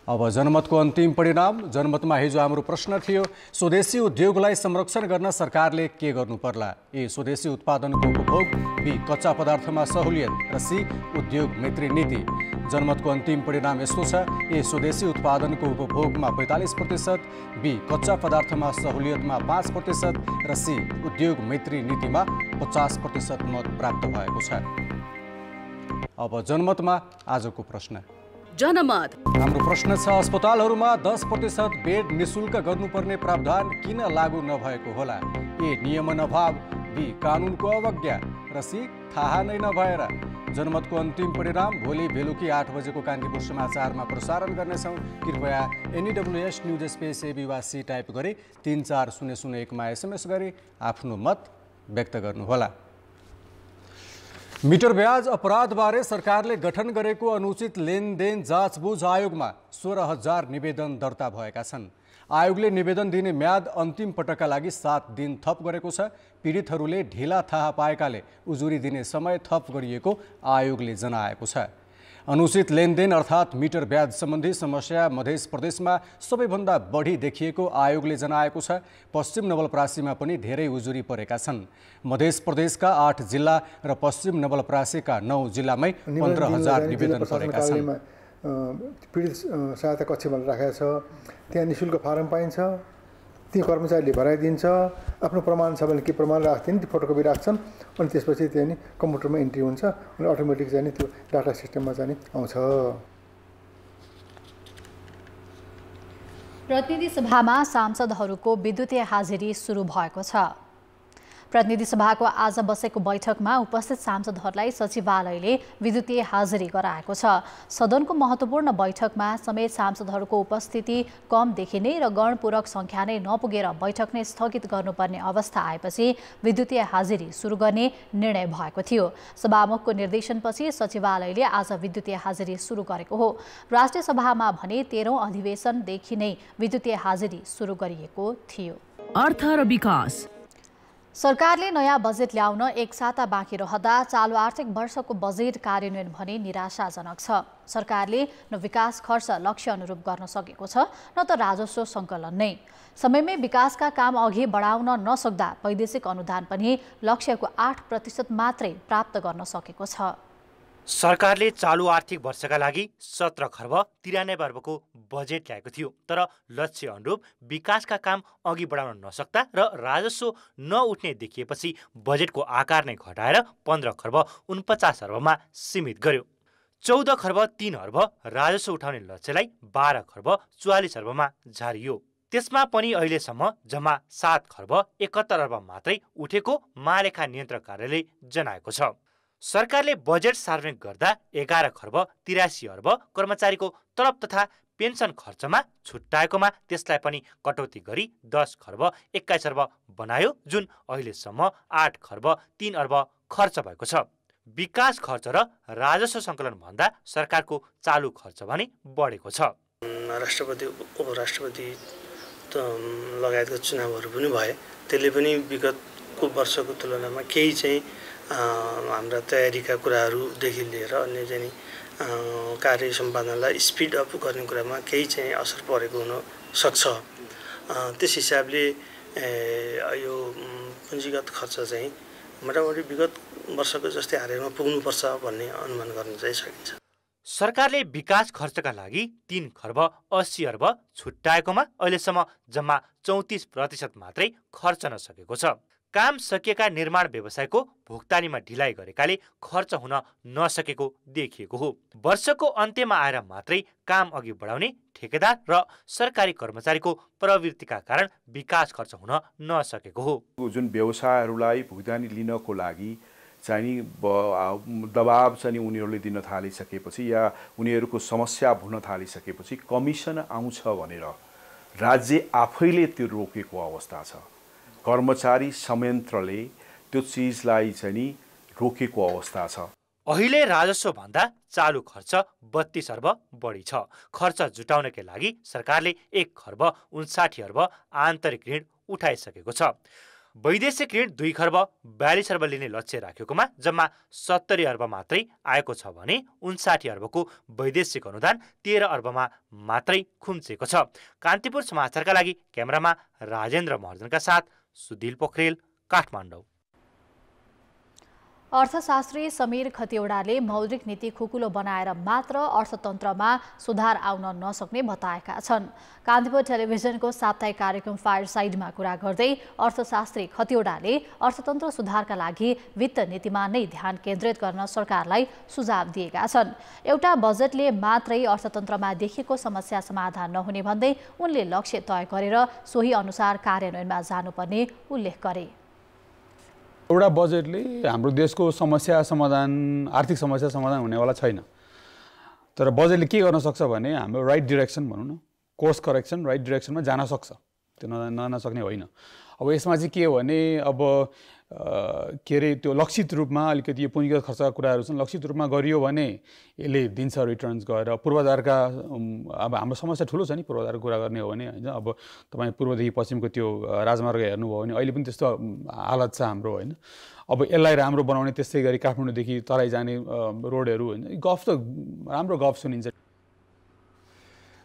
अब जनमतको अन्तिम परिणाम। जनमतमा हिजो हाम्रो प्रश्न थियो, स्वदेशी उद्योगलाई संरक्षण गर्न सरकारले के गर्नु पर्ला? ए, स्वदेशी उत्पादनको उपभोग, बी, कच्चा पदार्थमा सहुलियत र सी, उद्योग मैत्री नीति। जनमतको अन्तिम परिणाम यस्तो छ, ए, स्वदेशी उत्पादनको उपभोगमा 45%, बी, कच्चा पदार्थमा सहुलियतमा 5% र सी, उद्योग मैत्री नीतिमा 50% मत प्राप्त भएको छ। अब जनमतमा आजको प्रश्न। जनमत हाम्रो प्रश्न छ, अस्पतालहरूमा 10% बेड निशुल्क गर्नुपर्ने प्रावधान किन लागू नभएको होला? ए, नियमन अभाव, बी, कानुनको अवज्ञा र सी, थाहा नै नभएर। जनमतको अन्तिम परिणाम भोलि बेलुकी 8 बजेको कान्तिपुर समाचारमा प्रसारण गर्नेछौँ। कृपया NEWS न्युज स्पेस AB वा सी टाइप गरी 34001 मा SMS गरी आफ्नो मत व्यक्त गर्नुहोला। मिटर ब्याज अपराधबारे सरकारले गठन गरेको अनुचित लेनदेन जाँचबुझ आयोगमा 16,000 निवेदन दर्ता भएका छन्। आयोगले निवेदन दिने म्याद अन्तिम पटकका लागि 7 दिन थप गरेको छ। पीडितहरूले ढिला थाहा पाएकाले उजुरी दिने समय थप गरिएको आयोगले जनाएको छ। अनुचित लेनदेन अर्थात् मिटर ब्याज सम्बन्धी समस्या मध्य प्रदेशमा सबैभन्दा बढी देखिएको आयोगले जनाएको छ। पश्चिम नवलपरासीमा पनि धेरै उजुरी परेका छन्। मध्य प्रदेशका 8 जिल्ला र पश्चिम नवलपरासीका 9 जिल्लामै 15,000 निवेदन परेका छन्। पीडित सहायता कक्ष भनेर राखेको छ, त्यहाँ निशुल्क फारम पाइन्छ, ती कर्मचारीले भराइदिन्छ। आफ्नो प्रमाण छ भने के प्रमाण राख्छन्, त्यो फोटोकपी राख्छन्, अनि त्यसपछि त्यहाँ नि कम्प्युटरमा इन्ट्री हुन्छ, अनि अटोमेटिक चाहिँ नि त्यो डाटा सिस्टममा चाहिँ आउँछ। प्रतिनिधि सभामा सांसदहरूको विद्युतीय हाजिरी सुरु भएको छ। प्रतिनिधि सभाको आज बसेको बैठकमा उपस्थित सांसदहरूलाई सचिवालयले विद्युतीय हाजिरी गराएको छ। सदनको महत्त्वपूर्ण बैठकमा समेत सांसदहरूको उपस्थिति कम देखिने र गणपूरक सङ्ख्या नै नपुगेर बैठक नै स्थगित गर्नुपर्ने अवस्था आएपछि विद्युतीय हाजिरी सुरु गर्ने निर्णय भएको थियो। सभामुखको निर्देशनपछि सचिवालयले आज विद्युतीय हाजिरी सुरु गरेको हो। राष्ट्रिय सभामा भने 13औं अधिवेशनदेखि नै विद्युतीय हाजिरी सुरु गरिएको थियो। अर्थ र विकास सरकारले नयाँ बजेट ल्याउन एक साता बाँकी रहँदा चालु आर्थिक वर्षको बजेट कार्यान्वयन भने निराशाजनक छ। सरकारले न विकास खर्च लक्ष्य अनुरूप गर्न सकेको छ न त राजस्व सङ्कलन नै। समयमै विकासका काम अघि बढाउन नसक्दा वैदेशिक अनुदान पनि लक्ष्यको 8% मात्रै प्राप्त गर्न सकेको छ। सरकारले चालु आर्थिक वर्षका लागि 17 खर्ब 93 अर्बको बजेट ल्याएको थियो, तर लक्ष्य अनुरूप विकासका काम अघि बढाउन नसक्दा र राजस्व नउठ्ने देखिएपछि बजेटको आकार नै घटाएर 15 खर्ब 49 अर्बमा सीमित गर्यो। 14 खर्ब 3 अर्ब राजस्व उठाउने लक्ष्यलाई 12 खर्ब 44 अर्बमा झारियो। त्यसमा पनि अहिलेसम्म जम्मा 7 खर्ब 71 अर्ब मात्रै उठेको महालेखा नियन्त्रक कार्यालयले जनाएको छ। सरकारले बजेट सार्वजनिक गर्दा 11 खर्ब 83 अर्ब कर्मचारीको तलब तथा पेन्सन खर्चमा छुट्याएकोमा त्यसलाई पनि कटौती गरी 10 खर्ब 21 अर्ब बनायो, जुन अहिलेसम्म 8 खर्ब 3 अर्ब खर्च भएको छ। विकास खर्च र राजस्व सङ्कलन भन्दा सरकारको चालु खर्च भने बढेको छ। राष्ट्रपति उपराष्ट्रपति लगायतका चुनावहरू पनि भए, त्यसले पनि विगतको वर्षको तुलनामा केही चाहिँ हाम्रा तयारीका कुराहरूदेखि लिएर अन्य चाहिँ कार्य सम्पादनलाई स्पिड अप गर्ने कुरामा केही चाहिँ असर परेको हुन सक्छ। त्यस हिसाबले यो पुँजीगत खर्च चाहिँ मोटामोटी विगत वर्षको जस्तै हारेमा पुग्नुपर्छ भन्ने अनुमान गर्न चाहिँ सकिन्छ। सरकारले विकास खर्चका लागि 3 खर्ब 80 अर्ब छुट्याएकोमा अहिलेसम्म जम्मा 34% मात्रै खर्च नसकेको छ। काम सकिएका निर्माण व्यवसायको भुक्तानीमा ढिलाइ गरेकाले खर्च हुन नसकेको देखिएको हो। वर्षको अन्त्यमा आएर मात्रै काम अघि बढाउने ठेकेदार र सरकारी कर्मचारीको प्रवृत्तिका कारण विकास खर्च हुन नसकेको हो। जुन व्यवसायहरूलाई भुक्तानी लिनको लागि चाहिँ दबाब चाहिँ उनीहरूले दिन थालिसकेपछि या उनीहरूको समस्या भुल्न थालिसकेपछि कमिसन आउँछ भनेर राज्य आफैले त्यो रोकेको अवस्था छ। कर्मचारी संयन्त्रले त्यो चिजलाई चाहिँ रोकेको अवस्था छ। अहिले राजस्व भन्दा चालु खर्च 32 अर्ब बढी छ। खर्च जुटाउनकै लागि सरकारले 1 खर्ब 59 अर्ब आन्तरिक ऋण उठाइसकेको छ। वैदेशिक ऋण 2 खर्ब 42 अर्ब लिने लक्ष्य राखेकोमा जम्मा 70 अर्ब मात्रै आएको छ भने 59 अर्बको वैदेशिक अनुदान 13 अर्बमा मात्रै खुम्चेको छ। कान्तिपुर समाचारका लागि क्यामेरामा राजेन्द्र महर्जनका साथ सुधिल पोखरेल, काठमाडौँ। अर्थशास्त्री समीर खतिवडाले मौद्रिक नीति खुकुलो बनाएर मात्र अर्थतन्त्रमा सुधार आउन नसक्ने बताएका छन्। कान्तिपुर टेलिभिजनको साप्ताहिक कार्यक्रम फायरसाइडमा कुरा गर्दै अर्थशास्त्री खतिवडाले अर्थतन्त्र सुधारका लागि वित्त नीतिमा नै ध्यान केन्द्रित गर्न सरकारलाई सुझाव दिएका छन्। एउटा बजेटले मात्रै अर्थतन्त्रमा देखिएको समस्या समाधान नहुने भन्दै उनले लक्ष्य तय गरेर सोही अनुसार कार्यान्वयनमा जानुपर्ने उल्लेख गरे। एउटा बजेटले हाम्रो देशको समस्या समाधान, आर्थिक समस्या समाधान हुनेवाला छैन। तर बजेटले के गर्न सक्छ भने हाम्रो राइट डिरेक्सन भनौँ न, कोर्स करेक्सन राइट डिरेक्सनमा जान सक्छ, त्यो नसक्ने होइन। अब यसमा चाहिँ के हो भने अब के अरे त्यो लक्षित रूपमा अलिकति यो पुँजीगत खर्चका कुराहरू छन्, लक्षित रूपमा गरियो भने यसले दिन्छ रिटर्न्स गएर। पूर्वाधारका अब हाम्रो समस्या ठुलो छ नि, पूर्वाधारको कुरा गर्ने हो भने होइन। अब तपाईँ पूर्वदेखि पश्चिमको त्यो राजमार्ग हेर्नुभयो भने अहिले पनि त्यस्तो हालत छ हाम्रो होइन। अब यसलाई राम्रो बनाउने, त्यस्तै गरी काठमाडौँदेखि तराई जाने रोडहरू होइन, गफ त राम्रो गफ सुनिन्छ।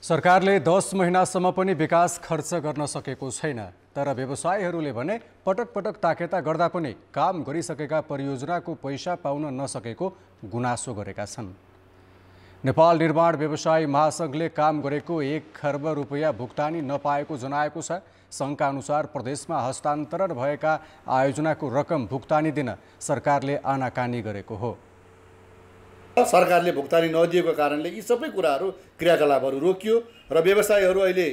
सरकारले 10 महिनासम्म पनि विकास खर्च गर्न सकेको छैन, तर व्यवसायीहरूले भने पटक पटक ताकेता गर्दा पनि काम गरिसकेका परियोजनाको पैसा पाउन नसकेको गुनासो गरेका छन्। नेपाल निर्माण व्यवसायी महासङ्घले काम गरेको 1 खर्ब रुपैयाँ भुक्तानी नपाएको जनाएको छ। सङ्घका अनुसार प्रदेशमा हस्तान्तरण भएका आयोजनाको रकम भुक्तानी दिन सरकारले आनाकानी गरेको हो। सरकारले भुक्तानी नदिएको कारणले यी सबै कुराहरू, क्रियाकलापहरू रोकियो र व्यवसायीहरू अहिले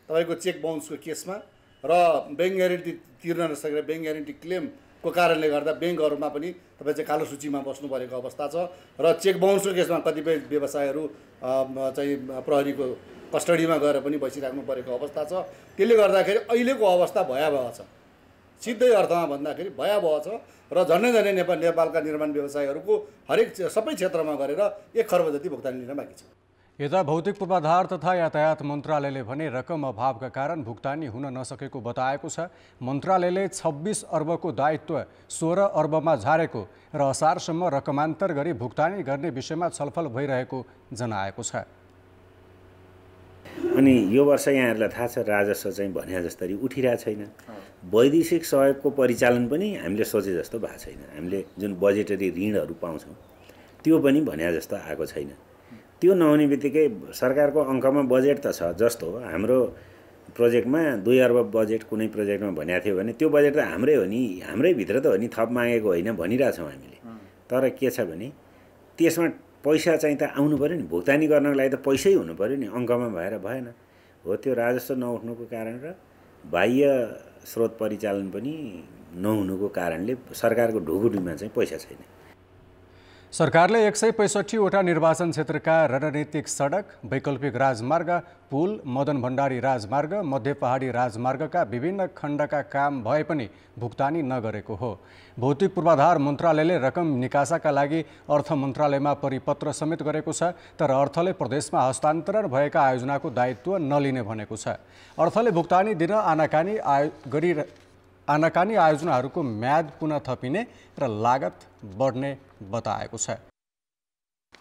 तपाईँको चेक बाउन्सको केसमा र ब्याङ्क ग्यारेन्टी तिर्न नसकेर ब्याङ्क ग्यारेन्टी क्लेमको कारणले गर्दा ब्याङ्कहरूमा पनि तपाईँ चाहिँ कालो सूचीमा बस्नु परेको अवस्था छ र चेक बाउन्सको केसमा कतिपय व्यवसायहरू चाहिँ प्रहरीको कस्टडीमा गएर पनि बसिराख्नु परेको अवस्था छ। त्यसले गर्दाखेरि अहिलेको अवस्था भयावह छ, सिधै अर्थमा भन्दाखेरि भयावह छ र झन्डै नेपालका निर्माण व्यवसायीहरूको हरेक सबै क्षेत्रमा गरेर 1 खर्ब जति भुक्तानी लिन बाँकी छ। यता भौतिक पूर्वाधार तथा यातायात मन्त्रालयले भने रकम अभावका कारण भुक्तानी हुन नसकेको बताएको छ। मन्त्रालयले 26 अर्बको दायित्व 16 अर्बमा झारेको र असारसम्म रकमान्तर गरी भुक्तानी गर्ने विषयमा छलफल भइरहेको जनाएको छ। अनि यो वर्ष यहाँहरूलाई थाहा छ राजस्व चाहिँ भने जस्तरी उठिरहेको छैन। वैदेशिक सहयोगको परिचालन पनि हामीले सोचे जस्तो भएको छैन। हामीले जुन बजेटरी ऋणहरू पाउँछौँ त्यो पनि भने जस्तो आएको छैन। त्यो नहुने बित्तिकै सरकारको अङ्कमा बजेट त छ, जस्तो हाम्रो प्रोजेक्टमा 2 अर्ब बजेट कुनै प्रोजेक्टमा भनेको थियो भने त्यो बजेट त हाम्रै हो नि, हाम्रै भित्र त हो नि, थप मागेको होइन भनिरहेछौँ हामीले। तर के छ भने त्यसमा पैसा चाहिँ त आउनु पऱ्यो नि, भुक्तानी गर्नको लागि त पैसै हुनु पऱ्यो नि, अङ्कमा भएर भएन। हो त्यो राजस्व नउठ्नुको कारण र बाह्य स्रोत परिचालन पनि नहुनुको कारणले सरकारको ढुकुटीमा चाहिँ पैसा छैन। सरकारले 165वटा निर्वाचन क्षेत्रका रणनीतिक सडक, वैकल्पिक राजमार्ग, पुल, मदन भण्डारी राजमार्ग, मध्य पहाडी राजमार्गका विभिन्न खण्डका काम भए पनि भुक्तानी नगरेको हो। भौतिक पूर्वाधार मन्त्रालयले रकम निकासाका लागि अर्थ मन्त्रालयमा परिपत्र समेत गरेको छ, तर अर्थले प्रदेशमा हस्तान्तरण भएका आयोजनाको दायित्व नलिने भनेको छ। अर्थले भुक्तानी दिन आनाकानी आयोजनाहरूको म्याद पुनः थपिने र लागत बढ्ने बताएको छ।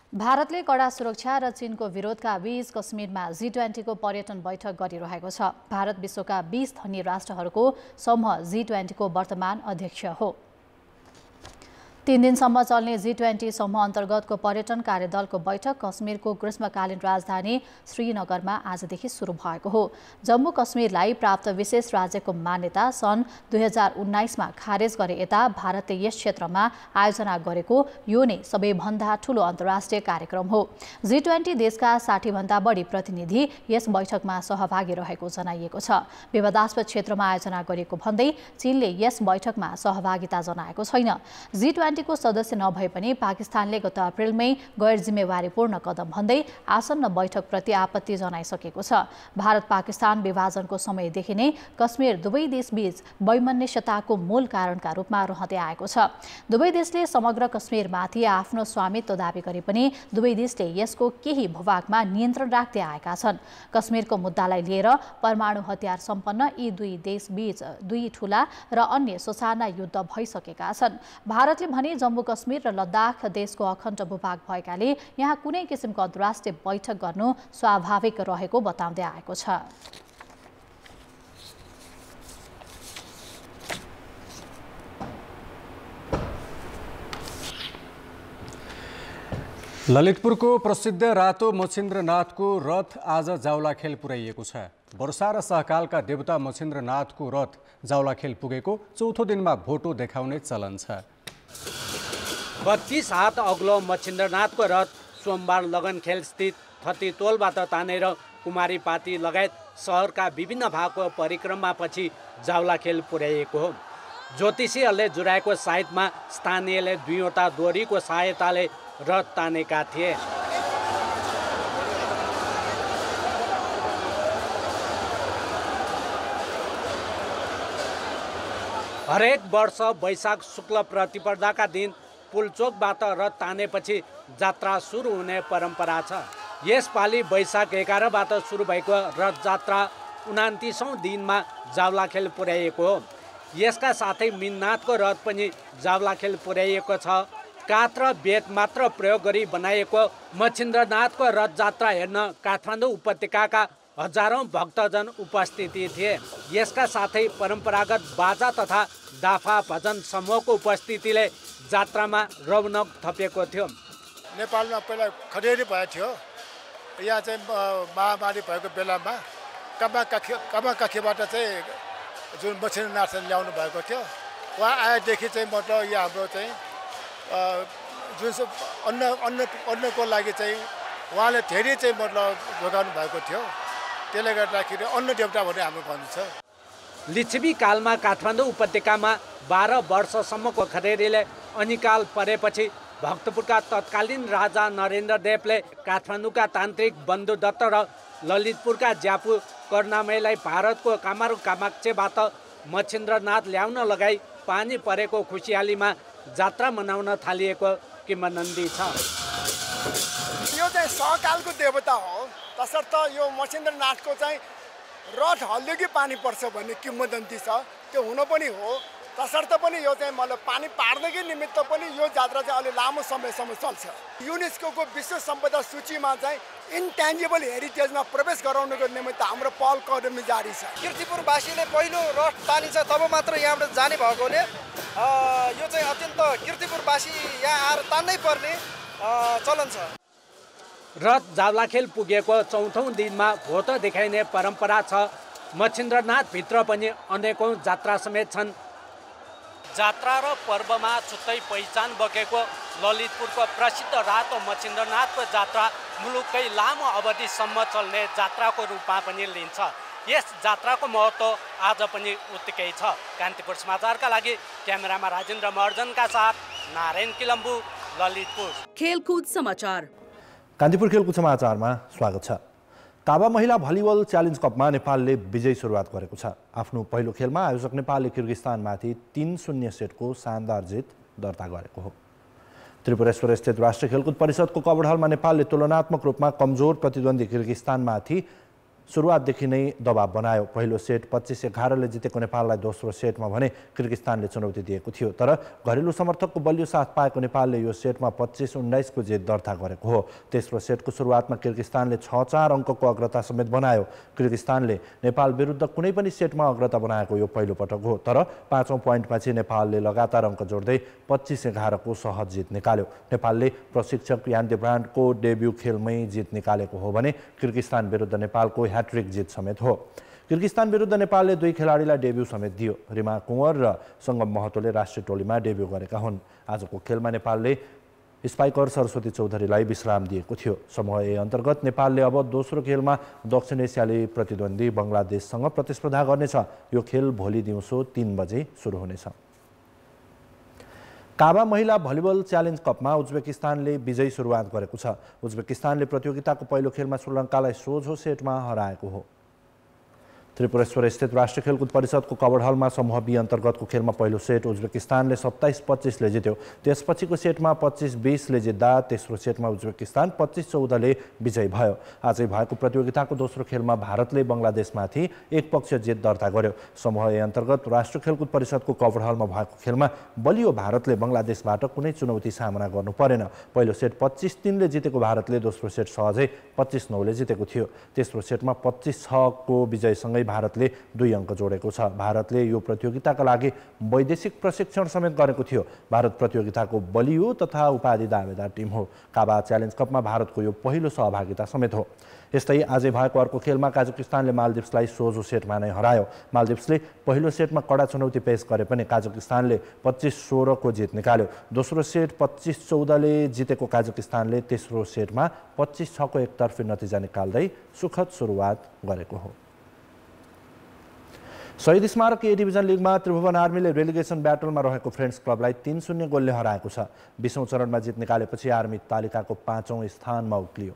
भारतले कडा सुरक्षा र चीनको विरोधका बीच कश्मीरमा G20 को पर्यटन बैठक गरिरहेको छ। भारत विश्वका 20 धनी राष्ट्रहरूको समूह G20 को वर्तमान अध्यक्ष हो। 3 दिनसम्म चल्ने G20 समूह अन्तर्गतको पर्यटन कार्यदलको बैठक कश्मीरको ग्रीष्मकालीन राजधानी श्रीनगरमा आजदेखि सुरु भएको हो। जम्मू कश्मीरलाई प्राप्त विशेष राज्यको मान्यता सन् 2019मा खारेज गरे यता भारतले यस क्षेत्रमा आयोजना गरेको यो नै सबैभन्दा ठूलो अन्तर्राष्ट्रिय कार्यक्रम हो। G20 देशका 60 भन्दा बढी प्रतिनिधि यस बैठकमा सहभागी रहेको जनाइएको छ। विवादास्पद क्षेत्रमा आयोजना गरेको भन्दै चीनले यस बैठकमा सहभागिता जनाएको छैन। G20 को सदस्य नभए पनि पाकिस्तानले गत अप्रिलमै गैर जिम्मेवारीपूर्ण कदम भन्दै आसन्न बैठकप्रति आपत्ति जनाइसकेको छ। भारत पाकिस्तान विभाजनको समयदेखि नै कश्मीर दुवै देशबीच वैमनस्यताको मूल कारणका रूपमा रहँदै आएको छ। दुवै देशले समग्र कश्मीरमाथि आफ्नो स्वामित्व दाबी गरे पनि दुवै देशले यसको केही भूभागमा नियन्त्रण राख्दै आएका छन्। कश्मीरको मुद्दालाई लिएर परमाणु हतियार सम्पन्न यी दुई देशबीच 2 ठूला र अन्य ससाना युद्ध भइसकेका छन्। भारतले भने जम्मू कश्मीर र लद्दाख देशको अखण्ड भूभाग भएकाले यहाँ कुनै किसिमको अन्तर्राष्ट्रिय बैठक गर्नु स्वाभाविक रहेको बताउँदै आएको छ। ललितपुरको प्रसिद्ध रातो मच्छिन्द्रनाथको रथ आज जावलाखेल पुर्याइएको छ। वर्षा र सहकालका देवता मच्छिन्द्रनाथको रथ जावलाखेल पुगेको चौथो दिनमा भोटो देखाउने चलन छ। 32 हात अग्लो मच्छिन्द्रनाथको रथ सोमबार लगनखेल स्थित थतीतोलबाट तानेर कुमारी पाती लगायत सहरका विभिन्न भागको परिक्रमापछि जावलाखेल पुर्याइएको हो। ज्योतिषीहरूले जुराएको साइतमा स्थानीयले 2वटा डोरीको सहायताले रथ तानेका थिए। हरेक वर्ष वैशाख शुक्ल प्रतिपदाका दिन पुलचोकबाट रथ तानेपछि जात्रा सुरु हुने परम्परा छ। यसपालि वैशाख 11बाट सुरु भएको रथ जात्रा 29औं दिनमा जावलाखेल पुर्याइएको हो। यसका साथै मिननाथको रथ पनि जावलाखेल पुर्याइएको छ। काठ र बेत मात्र प्रयोग गरी बनाइएको मच्छिन्द्रनाथको रथ जात्रा हेर्न काठमाडौँ उपत्यकाका हजारौं भक्तजन उपस्थिति थिए। यसका साथै परम्परागत बाजा तथा दाफा भजन समूहको उपस्थितिले जात्रामा रौनक थपेको थियो। नेपालमा पहिला खडेरी भएको थियो। यहाँ चाहिँ महामारी भएको बेलामा कामाकाखीबाट चाहिँ जुन मच्छिन्द्रनाथ ल्याउनु भएको थियो, उहाँ आएदेखि चाहिँ मतलब यो हाम्रो चाहिँ जुन अन्नको लागि चाहिँ उहाँले धेरै चाहिँ मतलब जोगाउनु भएको थियो। त्यसले गर्दाखेरि अन्न देवता भन्ने हाम्रो भनिन्छ। लिच्छवी कालमा काठमाडौँ उपत्यकामा 12 वर्षसम्मको खडेरीले अनिकाल परेपछि भक्तपुरका तत्कालीन राजा नरेन्द्र देवले काठमाडौँका तान्त्रिक बन्धु दत्त र ललितपुरका ज्यापु करुणामयलाई भारतको कामारू कामाक्षबाट मच्छिन्द्रनाथ ल्याउन लगाई पानी परेको खुसियालीमा जात्रा मनाउन थालिएको किंवदन्ती छ। यो चाहिँ सहकालको देवता हो, तसर्थ यो मच्छिन्द्रनाथको चाहिँ रथ हल्यो कि पानी पर्छ भन्ने किंवदन्ती छ, त्यो हुन पनि हो। तसर्थ पनि यो चाहिँ मतलब पानी पार्नकै निमित्त पनि यो जात्रा चाहिँ अलि लामो समयसम्म चल्छ। युनेस्को विश्व सम्पदा सूचीमा चाहिँ इन्ट्यान्जिबल हेरिटेजमा प्रवेश गराउनको निमित्त हाम्रो पहल कदमी जारी छ। कीर्तिपुरवासीले पहिलो रथ तानिन्छ तब मात्र यहाँबाट जाने भएकोले यो चाहिँ अत्यन्त कीर्तिपुरवासी यहाँ आएर तान्नै पर्ने चलन छ। रथ जावलाखेल पुगेको 4औं दिनमा भोट देखाइने परम्परा छ। मच्छिन्द्रनाथभित्र पनि अनेकौं जात्रा समेत छन्। जात्रा र पर्वमा छुट्टै पहिचान बोकेको ललितपुरको प्रसिद्ध रातो मच्छिन्द्रनाथको जात्रा मुलुककै लामो अवधिसम्म चल्ने जात्राको रूपमा पनि लिन्छ। यस जात्राको महत्त्व आज पनि उत्तिकै छ। कान्तिपुर समाचारका लागि क्यामेरामा राजेन्द्र महर्जनका साथ नारायण किलम्बु, ललितपुर। खेलकुद समाचार। कान्तिपुर खेलकुद समाचारमा स्वागत छ। काबा महिला भलिबल च्यालेन्ज कपमा नेपालले विजयी सुरुवात गरेको छ। आफ्नो पहिलो खेलमा आयोजक नेपालले किर्गिस्तानमाथि 3-0 सेटको शानदार जित दर्ता गरेको हो। त्रिपुरेश्वर स्थित राष्ट्रिय खेलकुद परिषदको कबड हलमा नेपालले तुलनात्मक रूपमा कमजोर प्रतिद्वन्दी किर्गिस्तानमाथि सुरुवातदेखि नै दबाव बनायो। पहिलो सेट 25-11 ले जितेको नेपाललाई दोस्रो सेटमा भने किर्गिस्तानले चुनौती दिएको थियो, तर घरेलु समर्थकको बलियो साथ पाएको नेपालले यो सेटमा 25-19 को जित दर्ता गरेको हो। तेस्रो सेटको सुरुवातमा किर्गिस्तानले 6-4 अङ्कको अग्रता समेत बनायो। किर्गिस्तानले नेपाल विरुद्ध कुनै पनि सेटमा अग्रता बनाएको यो पहिलो पटक हो, तर 5औं पोइन्टपछि नेपालले लगातार अङ्क जोड्दै 25-11 को सहज जित निकाल्यो। नेपालले प्रशिक्षक यान डेब्रान्डको डेब्यू खेलमै जित निकालेको हो भने किर्गिस्तान विरुद्ध नेपालको ह्याट्रिक जित समेत हो। किर्गिस्तान विरुद्ध नेपालले 2 खेलाडीलाई डेब्यू समेत दियो। रिमा कुँवर र सङ्गम महतोले राष्ट्रिय टोलीमा डेब्यू गरेका हुन्। आजको खेलमा नेपालले स्पाइकर सरस्वती चौधरीलाई विश्राम दिएको थियो। समूह ए अन्तर्गत नेपालले अब दोस्रो खेलमा दक्षिण एसियाली प्रतिद्वन्दी बङ्गलादेशसँग प्रतिस्पर्धा गर्नेछ। यो खेल भोलि दिउँसो 3 बजे सुरु हुनेछ। काबा महिला भलिबल च्यालेन्ज कपमा उज्बेकिस्तानले विजयी सुरुवात गरेको छ। उज्बेकिस्तानले प्रतियोगिताको पहिलो खेलमा श्रीलङ्कालाई सोझो सेटमा हराएको हो। त्रिपुरेश्वर स्थित राष्ट्रिय खेलकुद परिषदको कबड हलमा समूह बी अन्तर्गतको खेलमा पहिलो सेट उज्बेकिस्तानले 27-25 ले जित्यो। त्यसपछिको सेटमा 25-20 ले जित्दा तेस्रो सेटमा उज्बेकिस्तान 25-14 ले विजयी भयो। आजै भएको प्रतियोगिताको दोस्रो खेलमा भारतले बङ्गलादेशमाथि एकपक्षीय जित दर्ता गर्यो। समूह ए अन्तर्गत राष्ट्रिय खेलकुद परिषदको कबड हलमा भएको खेलमा बलियो भारतले बङ्गलादेशबाट कुनै चुनौती सामना गर्नु परेन। पहिलो सेट 25-3 ले जितेको भारतले दोस्रो सेट सहजै 25-9 ले जितेको थियो। तेस्रो सेटमा 25-6 को विजयसँगै भारतले 2 अङ्क जोडेको छ। भारतले यो प्रतियोगिताका लागि वैदेशिक प्रशिक्षण समेत गरेको थियो। भारत प्रतियोगिताको बलियो तथा उपाधि दावेदार टिम हो। काबा च्यालेन्ज कपमा भारतको यो पहिलो सहभागिता समेत हो। यस्तै आजै भएको अर्को खेलमा काजाकिस्तानले मालदिप्सलाई सोझो सेटमा नै हरायो। मालदिप्सले पहिलो सेटमा कडा चुनौती पेश गरे पनि काजाकिस्तानले 25-16 को जित निकाल्यो। दोस्रो सेट 25-14 ले जितेको काजाकिस्तानले तेस्रो सेटमा 25-6 को एकतर्फी नतिजा निकाल्दै सुखद सुरुवात गरेको हो। शहीद स्मारक ए डिभिजन लिगमा त्रिभुवन आर्मीले रेलिगेसन ब्याटलमा रहेको फ्रेन्ड्स क्लबलाई 3-0 गोलले हराएको छ। 20औं चरणमा जित निकालेपछि आर्मी तालिकाको 5औं स्थानमा उक्लियो।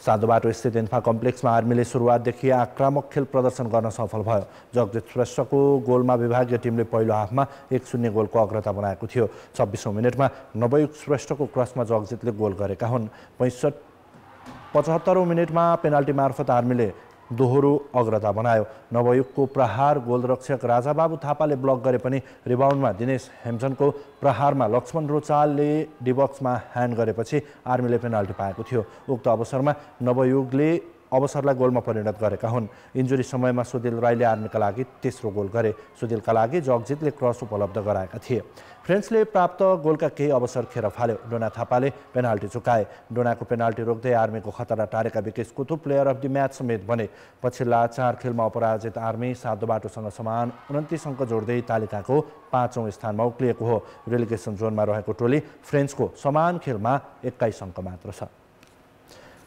साधोबाटो स्थित इन्फा कम्प्लेक्समा आर्मीले सुरुवातदेखि आक्रामक खेल प्रदर्शन गर्न सफल भयो। जगजित श्रेष्ठको गोलमा विभागीय टिमले पहिलो हाफमा 1-0 गोलको अग्रता बनाएको थियो। 26औं मिनेटमा नवयुग श्रेष्ठको क्रसमा जगजितले गोल गरेका हुन्। 75औं मिनेटमा पेनाल्टी मार्फत आर्मीले दोहोरो अग्रता बनायो। नवयुगको प्रहार गोलरक्षक राजाबाबु थापाले ब्लक गरे पनि रिबाउन्डमा दिनेश हेम्जनको प्रहारमा लक्ष्मण रोचालले डिबक्समा ह्यान्ड गरेपछि आर्मीले पेनाल्टी पाएको थियो। उक्त अवसरमा नवयुगले अवसरलाई गोलमा परिणत गरेका हुन्। इन्जुरी समयमा सुदिल राईले आर्मीका लागि तेस्रो गोल गरे। सुदिलका लागि जगजितले क्रस उपलब्ध गराएका थिए। फ्रेन्ड्सले प्राप्त गोलका केही अवसर खेर फाल्यो। डोना थापाले पेनाल्टी चुकाए। डोनाको पेनाल्टी रोक्दै आर्मीको खतरा टारेका Bikesh Kuthu player of the match समेत बने। पछिल्ला 4 खेलमा अपराजित आर्मी साधोबाटोसँग समान 29 अङ्क जोड्दै तालिकाको 5औं स्थानमा उक्लिएको हो। रेलिगेसन जोनमा रहेको टोली फ्रेन्ड्सको समान खेलमा 21 अङ्क मात्र छ।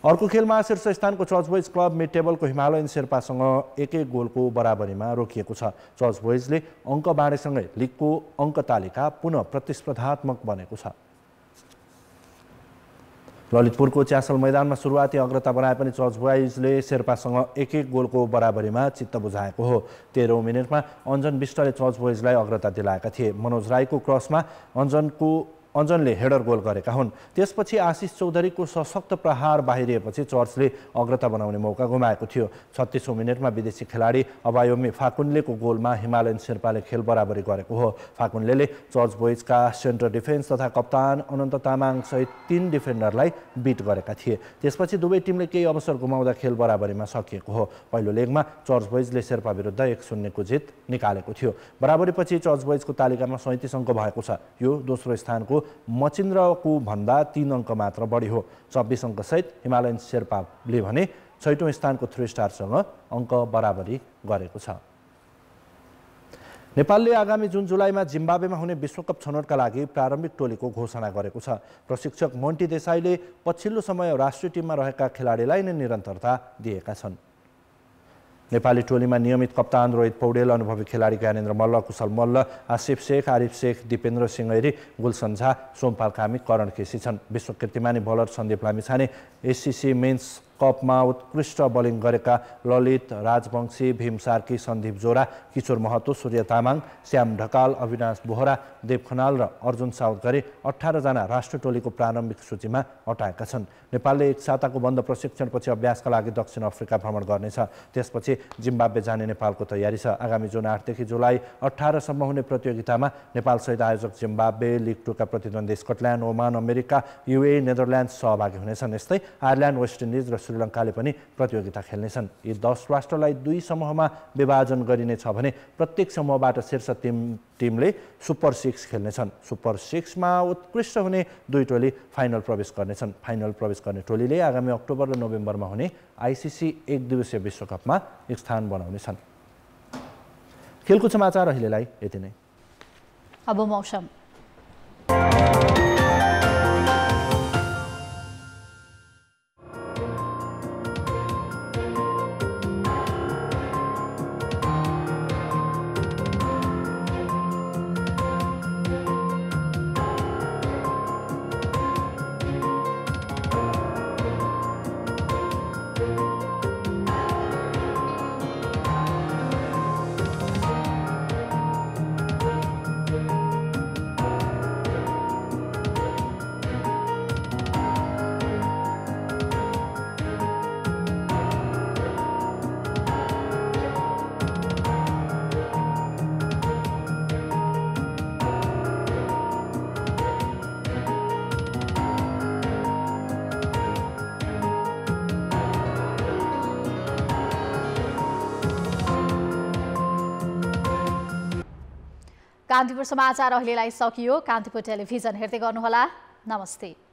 अर्को खेलमा शीर्ष स्थानको चर्च बोइज क्लब मिड टेबलको हिमालयन शेर्पासँग 1-1 गोलको बराबरीमा रोकिएको छ। चर्च बोइजले अङ्क बाँडेसँगै लिगको अङ्क तालिका पुनः प्रतिस्पर्धात्मक बनेको छ। ललितपुरको च्यासल मैदानमा सुरुवाती अग्रता बनाए पनि चर्च बोइजले शेर्पासँग 1-1 गोलको बराबरीमा चित्त बुझाएको हो। 13औं मिनेटमा अञ्जन विष्टले चर्च बोइजलाई अग्रता दिलाएका थिए। मनोज राईको क्रसमा अञ्जनको अञ्जनले हेडर गोल गरेका हुन्। त्यसपछि आशिष चौधरीको सशक्त प्रहार बाहिरिएपछि चर्चले अग्रता बनाउने मौका गुमाएको थियो। 36औं मिनेटमा विदेशी खेलाडी अबायोमी फाकुन्लेको गोलमा हिमालयन शेर्पाले खेल बराबरी गरेको हो। फाकुन्लेले चर्च बोइजका सेन्टर डिफेन्स तथा कप्तान अनन्त तामाङ सहित 3 डिफेन्डरलाई बिट गरेका थिए। त्यसपछि दुवै टिमले केही अवसर गुमाउँदा खेल बराबरीमा सकिएको हो। पहिलो लेगमा चर्च बोइजले शेर्पा विरुद्ध 1-0 को जित निकालेको थियो। बराबरीपछि चर्च बोइजको तालिकामा 37 अङ्क भएको छ। यो दोस्रो स्थानको मचिन्द्रको भन्दा 3 अङ्क मात्र बढी हो। 26 अङ्कसहित हिमालयन शेर्पाले भने 6औं स्थानको 3 स्टारसँग अङ्क बराबरी गरेको छ। नेपालले आगामी जुन जुलाईमा जिम्बाब्वेमा हुने विश्वकप छनौटका लागि प्रारम्भिक टोलीको घोषणा गरेको छ। प्रशिक्षक मोन्टी देसाईले पछिल्लो समय राष्ट्रिय टिममा रहेका खेलाडीलाई नै निरन्तरता दिएका छन्। नेपाली टोलीमा नियमित कप्तान रोहित पौडेल, अनुभवी खेलाडी ज्ञानेन्द्र मल्ल, कुशल मल्ल, आसिफ शेख, आरिफ शेख, दिपेन्द्र सिंह, गुलसन झा, सोमपाल कामी, करण केसी छन्। विश्व कीर्तिमानी bowler Sandeep Lamichhane, SCC men's कपमा उत्कृष्ट बोलिङ गरेका ललित राजवंशी, भीम सार्की, सन्दीप जोरा, किशोर महतो, सूर्य तामाङ, श्याम ढकाल, अविनाश बोहरा, देव खनाल र अर्जुन साउद गरी 18 जना राष्ट्रिय टोलीको प्रारम्भिक सूचीमा अटाएका छन्। नेपालले एक साताको बन्द प्रशिक्षणपछि अभ्यासका लागि दक्षिण अफ्रिका भ्रमण गर्नेछ। त्यसपछि जिम्बाब्वे जाने नेपालको तयारी छ। आगामी जुन 8 देखि जुलाई 18 सम्म हुने प्रतियोगितामा नेपालसहित आयोजक जिम्बाब्वे, लिग 2 का प्रतिद्वन्दी स्कटल्यान्ड, ओमान, अमेरिका, युए, नेदरल्यान्ड्स सहभागी हुनेछन्। यस्तै आयरल्यान्ड, वेस्ट इन्डिज र श्रीलङ्काले पनि प्रतियोगिता खेल्नेछन्। यी 10 राष्ट्रलाई 2 समूहमा विभाजन गरिनेछ भने प्रत्येक समूहबाट शीर्ष टिमले सुपर 6 खेल्नेछन्। सुपर 6 मा उत्कृष्ट हुने 2 टोली फाइनल प्रवेश गर्नेछन्। फाइनल प्रवेश गर्ने टोलीले आगामी अक्टोबर र नोभेम्बरमा हुने आइसिसी 1 दिवसीय विश्वकपमा स्थान बनाउनेछन्। खेलकुद समाचार अहिलेलाई यति नै। अब मौसम। कान्तिपुर समाचार अहिलेलाई सकियो। कान्तिपुर टेलिभिजन हेर्दै गर्नुहोला। नमस्ते।